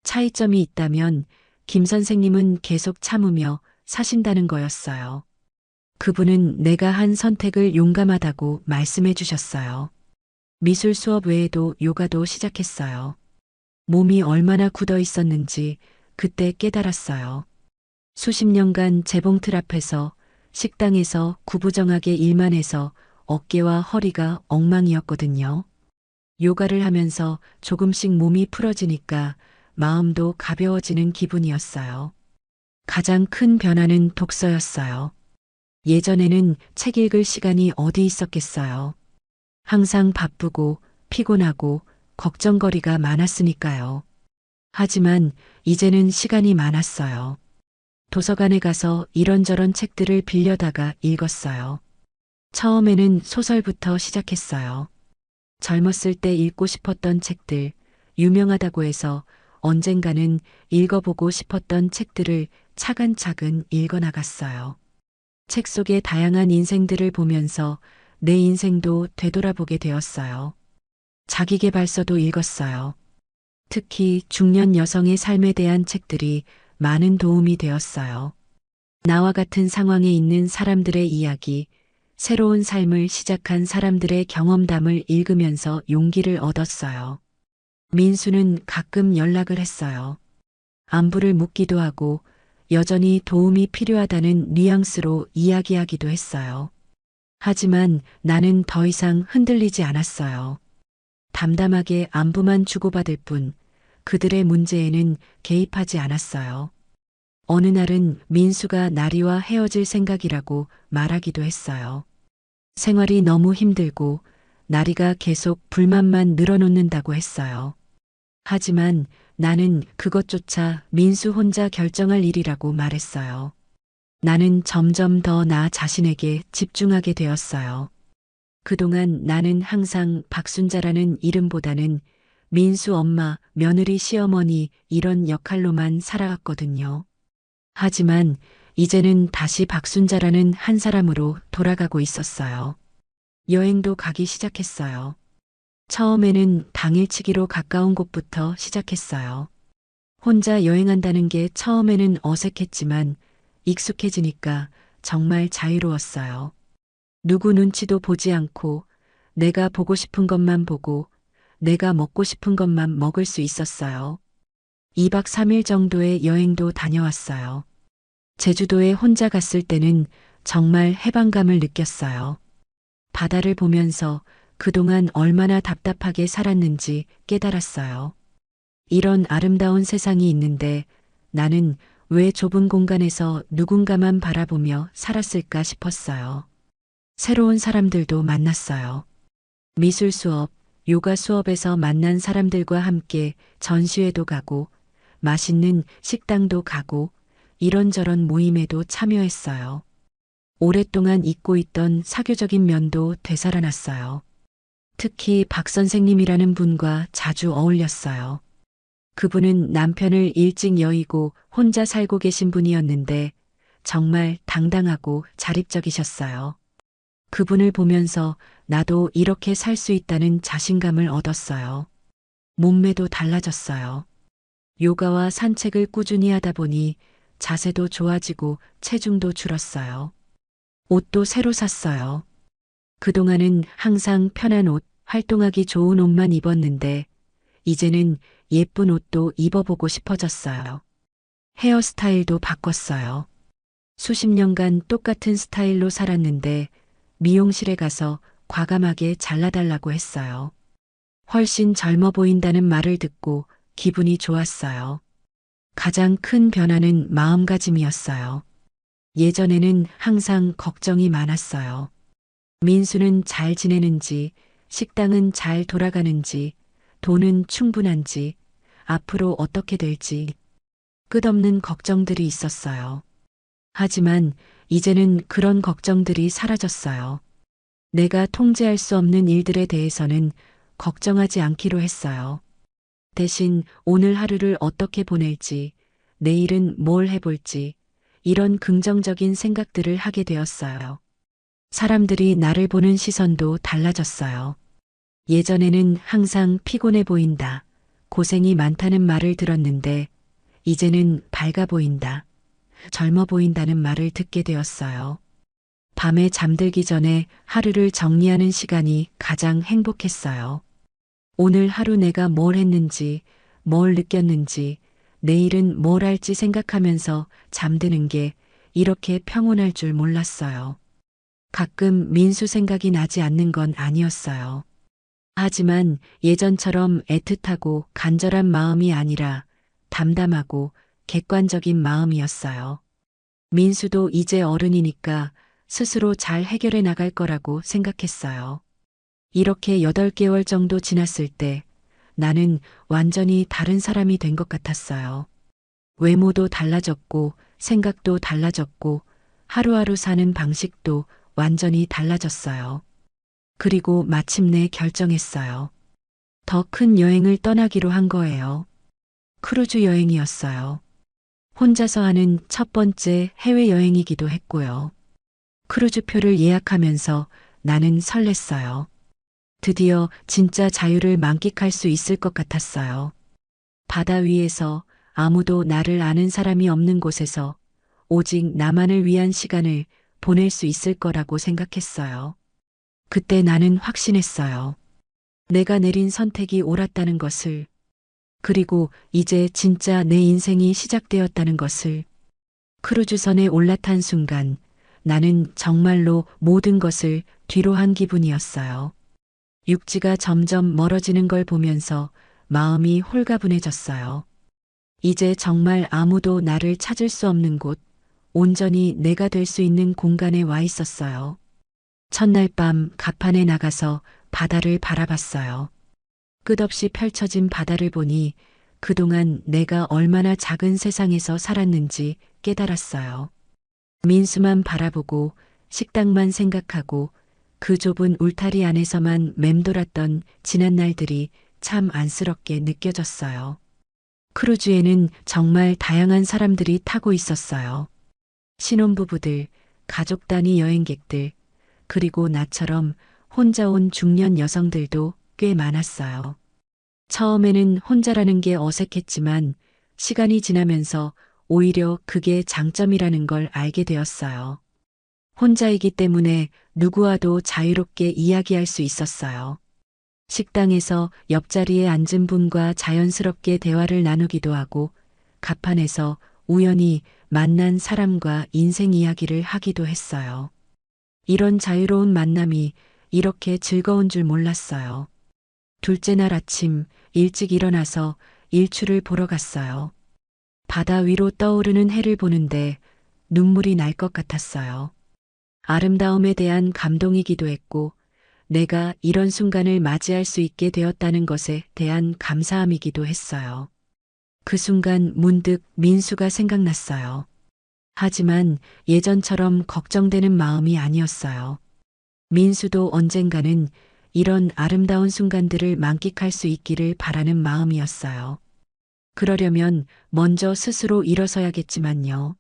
차이점이 있다면 김 선생님은 계속 참으며 사신다는 거였어요. 그분은 내가 한 선택을 용감하다고 말씀해 주셨어요. 미술 수업 외에도 요가도 시작했어요. 몸이 얼마나 굳어 있었는지 그때 깨달았어요. 수십 년간 재봉틀 앞에서 식당에서 구부정하게 일만 해서 어깨와 허리가 엉망이었거든요. 요가를 하면서 조금씩 몸이 풀어지니까 마음도 가벼워지는 기분이었어요. 가장 큰 변화는 독서였어요. 예전에는 책 읽을 시간이 어디 있었겠어요. 항상 바쁘고 피곤하고 걱정거리가 많았으니까요. 하지만 이제는 시간이 많았어요. 도서관에 가서 이런저런 책들을 빌려다가 읽었어요. 처음에는 소설부터 시작했어요. 젊었을 때 읽고 싶었던 책들, 유명하다고 해서 언젠가는 읽어보고 싶었던 책들을 차근차근 읽어나갔어요. 책 속의 다양한 인생들을 보면서 내 인생도 되돌아보게 되었어요. 자기계발서도 읽었어요. 특히 중년 여성의 삶에 대한 책들이 많은 도움이 되었어요. 나와 같은 상황에 있는 사람들의 이야기, 새로운 삶을 시작한 사람들의 경험담을 읽으면서 용기를 얻었어요. 민수는 가끔 연락을 했어요. 안부를 묻기도 하고 여전히 도움이 필요하다는 뉘앙스로 이야기하기도 했어요. 하지만 나는 더 이상 흔들리지 않았어요. 담담하게 안부만 주고받을 뿐 그들의 문제에는 개입하지 않았어요. 어느 날은 민수가 나리와 헤어질 생각이라고 말하기도 했어요. 생활이 너무 힘들고 나리가 계속 불만만 늘어놓는다고 했어요. 하지만 나는 그것조차 민수 혼자 결정할 일이라고 말했어요. 나는 점점 더 나 자신에게 집중하게 되었어요. 그동안 나는 항상 박순자라는 이름보다는 민수 엄마, 며느리 시어머니 이런 역할로만 살아왔거든요. 하지만 이제는 다시 박순자라는 한 사람으로 돌아가고 있었어요. 여행도 가기 시작했어요. 처음에는 당일치기로 가까운 곳부터 시작했어요. 혼자 여행한다는 게 처음에는 어색했지만 익숙해지니까 정말 자유로웠어요. 누구 눈치도 보지 않고 내가 보고 싶은 것만 보고 내가 먹고 싶은 것만 먹을 수 있었어요. 2박 3일 정도의 여행도 다녀왔어요. 제주도에 혼자 갔을 때는 정말 해방감을 느꼈어요. 바다를 보면서 그동안 얼마나 답답하게 살았는지 깨달았어요. 이런 아름다운 세상이 있는데 나는 왜 좁은 공간에서 누군가만 바라보며 살았을까 싶었어요. 새로운 사람들도 만났어요. 미술 수업, 요가 수업에서 만난 사람들과 함께 전시회도 가고 맛있는 식당도 가고 이런저런 모임에도 참여했어요. 오랫동안 잊고 있던 사교적인 면도 되살아났어요. 특히 박 선생님이라는 분과 자주 어울렸어요. 그분은 남편을 일찍 여의고 혼자 살고 계신 분이었는데 정말 당당하고 자립적이셨어요. 그분을 보면서 나도 이렇게 살 수 있다는 자신감을 얻었어요. 몸매도 달라졌어요. 요가와 산책을 꾸준히 하다 보니 자세도 좋아지고 체중도 줄었어요. 옷도 새로 샀어요. 그동안은 항상 편한 옷, 활동하기 좋은 옷만 입었는데 이제는 예쁜 옷도 입어보고 싶어졌어요. 헤어스타일도 바꿨어요. 수십 년간 똑같은 스타일로 살았는데 미용실에 가서 과감하게 잘라달라고 했어요. 훨씬 젊어 보인다는 말을 듣고 기분이 좋았어요. 가장 큰 변화는 마음가짐이었어요. 예전에는 항상 걱정이 많았어요. 민수는 잘 지내는지, 식당은 잘 돌아가는지, 돈은 충분한지, 앞으로 어떻게 될지 끝없는 걱정들이 있었어요. 하지만 이제는 그런 걱정들이 사라졌어요. 내가 통제할 수 없는 일들에 대해서는 걱정하지 않기로 했어요. 대신 오늘 하루를 어떻게 보낼지, 내일은 뭘 해볼지, 이런 긍정적인 생각들을 하게 되었어요. 사람들이 나를 보는 시선도 달라졌어요. 예전에는 항상 피곤해 보인다, 고생이 많다는 말을 들었는데 이제는 밝아 보인다, 젊어 보인다는 말을 듣게 되었어요. 밤에 잠들기 전에 하루를 정리하는 시간이 가장 행복했어요. 오늘 하루 내가 뭘 했는지, 뭘 느꼈는지, 내일은 뭘 할지 생각하면서 잠드는 게 이렇게 평온할 줄 몰랐어요. 가끔 민수 생각이 나지 않는 건 아니었어요. 하지만 예전처럼 애틋하고 간절한 마음이 아니라 담담하고 객관적인 마음이었어요. 민수도 이제 어른이니까 스스로 잘 해결해 나갈 거라고 생각했어요. 이렇게 8개월 정도 지났을 때 나는 완전히 다른 사람이 된 것 같았어요. 외모도 달라졌고 생각도 달라졌고 하루하루 사는 방식도 완전히 달라졌어요. 그리고 마침내 결정했어요. 더 큰 여행을 떠나기로 한 거예요. 크루즈 여행이었어요. 혼자서 하는 첫 번째 해외여행이기도 했고요. 크루즈표를 예약하면서 나는 설렜어요. 드디어 진짜 자유를 만끽할 수 있을 것 같았어요. 바다 위에서 아무도 나를 아는 사람이 없는 곳에서 오직 나만을 위한 시간을 보낼 수 있을 거라고 생각했어요. 그때 나는 확신했어요. 내가 내린 선택이 옳았다는 것을, 그리고 이제 진짜 내 인생이 시작되었다는 것을. 크루즈선에 올라탄 순간 나는 정말로 모든 것을 뒤로 한 기분이었어요. 육지가 점점 멀어지는 걸 보면서 마음이 홀가분해졌어요. 이제 정말 아무도 나를 찾을 수 없는 곳, 온전히 내가 될 수 있는 공간에 와 있었어요. 첫날 밤 갑판에 나가서 바다를 바라봤어요. 끝없이 펼쳐진 바다를 보니 그동안 내가 얼마나 작은 세상에서 살았는지 깨달았어요. 민수만 바라보고 식당만 생각하고 그 좁은 울타리 안에서만 맴돌았던 지난 날들이 참 안쓰럽게 느껴졌어요. 크루즈에는 정말 다양한 사람들이 타고 있었어요. 신혼부부들, 가족 단위 여행객들, 그리고 나처럼 혼자 온 중년 여성들도 꽤 많았어요. 처음에는 혼자라는 게 어색했지만 시간이 지나면서 오히려 그게 장점이라는 걸 알게 되었어요. 혼자이기 때문에 누구와도 자유롭게 이야기할 수 있었어요. 식당에서 옆자리에 앉은 분과 자연스럽게 대화를 나누기도 하고 갑판에서 우연히 만난 사람과 인생 이야기를 하기도 했어요. 이런 자유로운 만남이 이렇게 즐거운 줄 몰랐어요. 둘째 날 아침 일찍 일어나서 일출을 보러 갔어요. 바다 위로 떠오르는 해를 보는데 눈물이 날 것 같았어요. 아름다움에 대한 감동이기도 했고 내가 이런 순간을 맞이할 수 있게 되었다는 것에 대한 감사함이기도 했어요. 그 순간 문득 민수가 생각났어요. 하지만 예전처럼 걱정되는 마음이 아니었어요. 민수도 언젠가는 이런 아름다운 순간들을 만끽할 수 있기를 바라는 마음이었어요. 그러려면 먼저 스스로 일어서야겠지만요.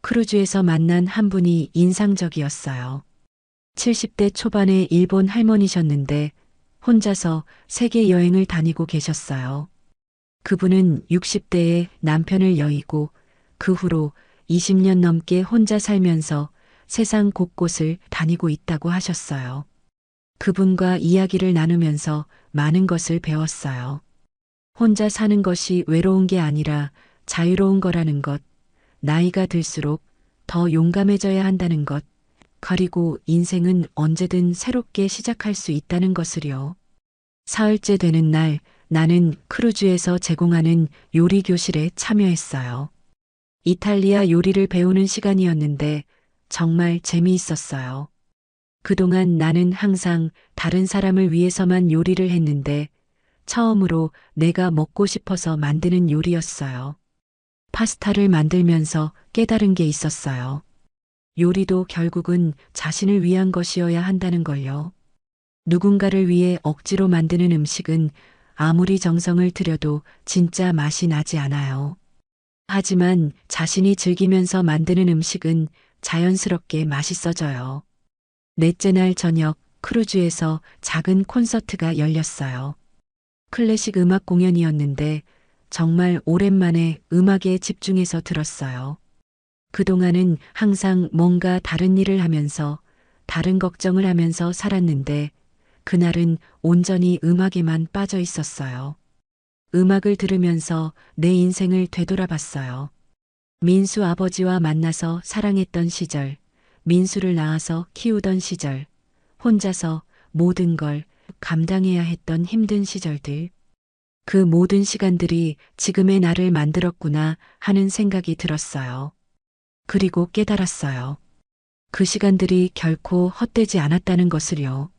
크루즈에서 만난 한 분이 인상적이었어요. 70대 초반의 일본 할머니셨는데 혼자서 세계 여행을 다니고 계셨어요. 그분은 60대에 남편을 여의고 그 후로 20년 넘게 혼자 살면서 세상 곳곳을 다니고 있다고 하셨어요. 그분과 이야기를 나누면서 많은 것을 배웠어요. 혼자 사는 것이 외로운 게 아니라 자유로운 거라는 것, 나이가 들수록 더 용감해져야 한다는 것, 그리고 인생은 언제든 새롭게 시작할 수 있다는 것을요. 사흘째 되는 날 나는 크루즈에서 제공하는 요리 교실에 참여했어요. 이탈리아 요리를 배우는 시간이었는데 정말 재미있었어요. 그동안 나는 항상 다른 사람을 위해서만 요리를 했는데 처음으로 내가 먹고 싶어서 만드는 요리였어요. 파스타를 만들면서 깨달은 게 있었어요. 요리도 결국은 자신을 위한 것이어야 한다는 걸요. 누군가를 위해 억지로 만드는 음식은 아무리 정성을 들여도 진짜 맛이 나지 않아요. 하지만 자신이 즐기면서 만드는 음식은 자연스럽게 맛있어져요. 넷째 날 저녁 크루즈에서 작은 콘서트가 열렸어요. 클래식 음악 공연이었는데 정말 오랜만에 음악에 집중해서 들었어요. 그동안은 항상 뭔가 다른 일을 하면서 다른 걱정을 하면서 살았는데 그날은 온전히 음악에만 빠져 있었어요. 음악을 들으면서 내 인생을 되돌아봤어요. 민수 아버지와 만나서 사랑했던 시절, 민수를 낳아서 키우던 시절, 혼자서 모든 걸 감당해야 했던 힘든 시절들. 그 모든 시간들이 지금의 나를 만들었구나 하는 생각이 들었어요. 그리고 깨달았어요. 그 시간들이 결코 헛되지 않았다는 것을요.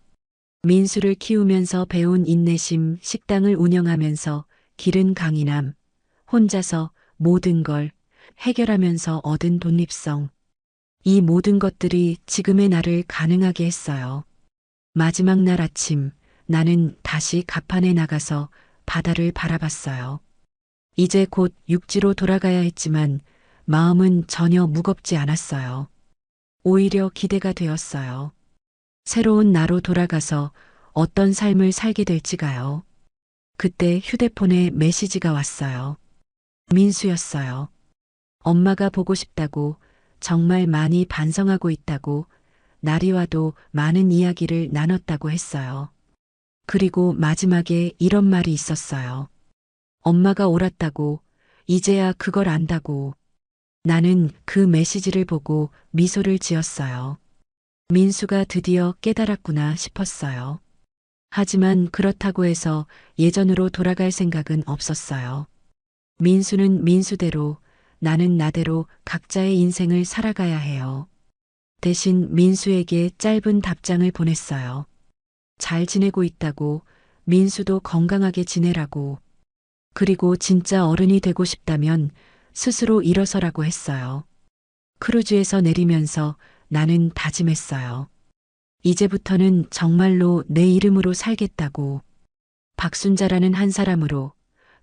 민수를 키우면서 배운 인내심, 식당을 운영하면서 기른 강인함, 혼자서 모든 걸 해결하면서 얻은 독립성. 이 모든 것들이 지금의 나를 가능하게 했어요. 마지막 날 아침, 나는 다시 갑판에 나가서 바다를 바라봤어요. 이제 곧 육지로 돌아가야 했지만 마음은 전혀 무겁지 않았어요. 오히려 기대가 되었어요. 새로운 나로 돌아가서 어떤 삶을 살게 될지가요. 그때 휴대폰에 메시지가 왔어요. 민수였어요. 엄마가 보고 싶다고, 정말 많이 반성하고 있다고, 나리와도 많은 이야기를 나눴다고 했어요. 그리고 마지막에 이런 말이 있었어요. 엄마가 옳았다고, 이제야 그걸 안다고. 나는 그 메시지를 보고 미소를 지었어요. 민수가 드디어 깨달았구나 싶었어요. 하지만 그렇다고 해서 예전으로 돌아갈 생각은 없었어요. 민수는 민수대로, 나는 나대로 각자의 인생을 살아가야 해요. 대신 민수에게 짧은 답장을 보냈어요. 잘 지내고 있다고, 민수도 건강하게 지내라고. 그리고 진짜 어른이 되고 싶다면 스스로 일어서라고 했어요. 크루즈에서 내리면서 나는 다짐했어요. 이제부터는 정말로 내 이름으로 살겠다고. 박순자라는 한 사람으로,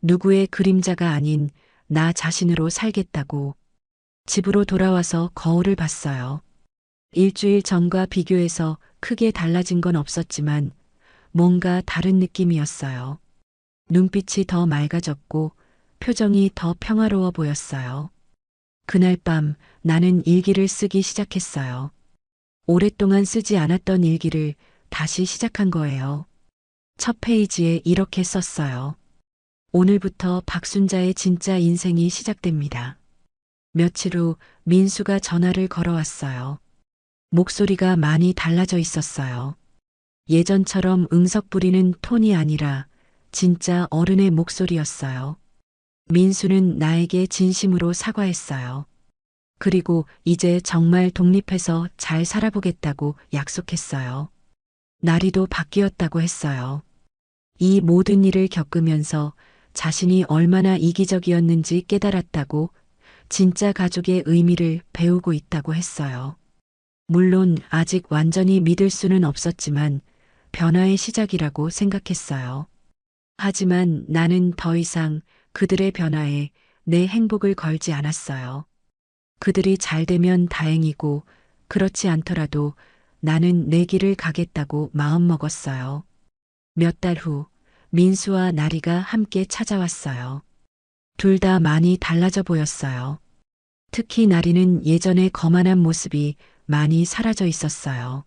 누구의 그림자가 아닌 나 자신으로 살겠다고. 집으로 돌아와서 거울을 봤어요. 일주일 전과 비교해서 크게 달라진 건 없었지만 뭔가 다른 느낌이었어요. 눈빛이 더 맑아졌고 표정이 더 평화로워 보였어요. 그날 밤 나는 일기를 쓰기 시작했어요. 오랫동안 쓰지 않았던 일기를 다시 시작한 거예요. 첫 페이지에 이렇게 썼어요. 오늘부터 박순자의 진짜 인생이 시작됩니다. 며칠 후 민수가 전화를 걸어왔어요. 목소리가 많이 달라져 있었어요. 예전처럼 응석 부리는 톤이 아니라 진짜 어른의 목소리였어요. 민수는 나에게 진심으로 사과했어요. 그리고 이제 정말 독립해서 잘 살아보겠다고 약속했어요. 나리도 바뀌었다고 했어요. 이 모든 일을 겪으면서 자신이 얼마나 이기적이었는지 깨달았다고, 진짜 가족의 의미를 배우고 있다고 했어요. 물론 아직 완전히 믿을 수는 없었지만 변화의 시작이라고 생각했어요. 하지만 나는 더 이상 그들의 변화에 내 행복을 걸지 않았어요. 그들이 잘 되면 다행이고 그렇지 않더라도 나는 내 길을 가겠다고 마음먹었어요. 몇 달 후 민수와 나리가 함께 찾아왔어요. 둘 다 많이 달라져 보였어요. 특히 나리는 예전의 거만한 모습이 많이 사라져 있었어요.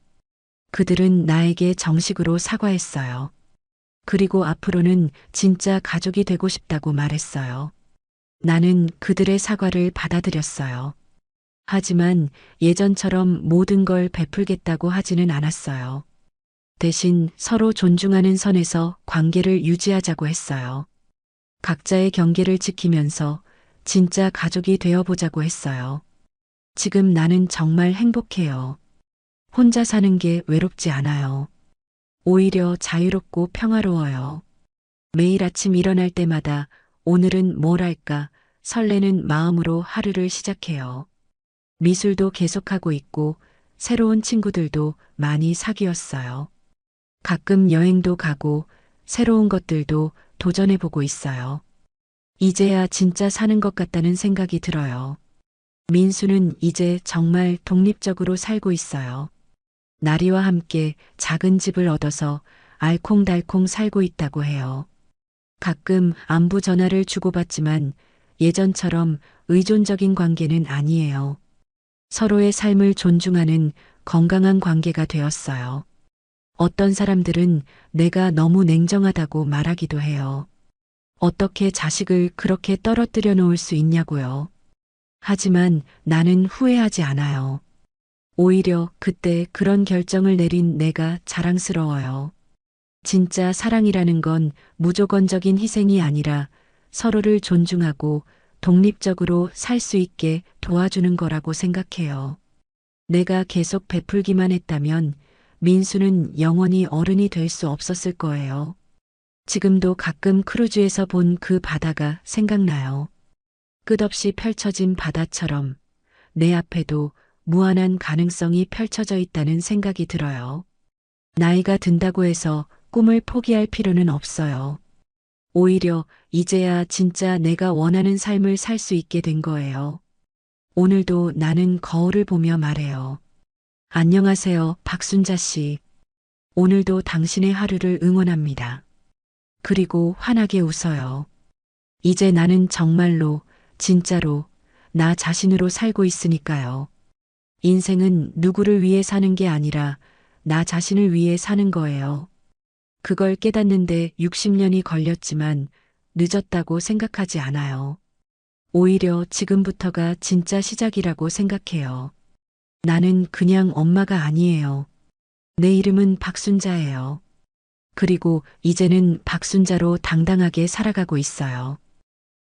그들은 나에게 정식으로 사과했어요. 그리고 앞으로는 진짜 가족이 되고 싶다고 말했어요. 나는 그들의 사과를 받아들였어요. 하지만 예전처럼 모든 걸 베풀겠다고 하지는 않았어요. 대신 서로 존중하는 선에서 관계를 유지하자고 했어요. 각자의 경계를 지키면서 진짜 가족이 되어보자고 했어요. 지금 나는 정말 행복해요. 혼자 사는 게 외롭지 않아요. 오히려 자유롭고 평화로워요. 매일 아침 일어날 때마다 오늘은 뭘 할까 설레는 마음으로 하루를 시작해요. 미술도 계속하고 있고 새로운 친구들도 많이 사귀었어요. 가끔 여행도 가고 새로운 것들도 도전해보고 있어요. 이제야 진짜 사는 것 같다는 생각이 들어요. 민수는 이제 정말 독립적으로 살고 있어요. 나리와 함께 작은 집을 얻어서 알콩달콩 살고 있다고 해요. 가끔 안부 전화를 주고받지만 예전처럼 의존적인 관계는 아니에요. 서로의 삶을 존중하는 건강한 관계가 되었어요. 어떤 사람들은 내가 너무 냉정하다고 말하기도 해요. 어떻게 자식을 그렇게 떨어뜨려 놓을 수 있냐고요. 하지만 나는 후회하지 않아요. 오히려 그때 그런 결정을 내린 내가 자랑스러워요. 진짜 사랑이라는 건 무조건적인 희생이 아니라 서로를 존중하고 독립적으로 살 수 있게 도와주는 거라고 생각해요. 내가 계속 베풀기만 했다면 민수는 영원히 어른이 될 수 없었을 거예요. 지금도 가끔 크루즈에서 본 그 바다가 생각나요. 끝없이 펼쳐진 바다처럼 내 앞에도 무한한 가능성이 펼쳐져 있다는 생각이 들어요. 나이가 든다고 해서 꿈을 포기할 필요는 없어요. 오히려 이제야 진짜 내가 원하는 삶을 살 수 있게 된 거예요. 오늘도 나는 거울을 보며 말해요. 안녕하세요, 박순자 씨. 오늘도 당신의 하루를 응원합니다. 그리고 환하게 웃어요. 이제 나는 정말로, 진짜로, 나 자신으로 살고 있으니까요. 인생은 누구를 위해 사는 게 아니라 나 자신을 위해 사는 거예요. 그걸 깨닫는데 60년이 걸렸지만 늦었다고 생각하지 않아요. 오히려 지금부터가 진짜 시작이라고 생각해요. 나는 그냥 엄마가 아니에요. 내 이름은 박순자예요. 그리고 이제는 박순자로 당당하게 살아가고 있어요.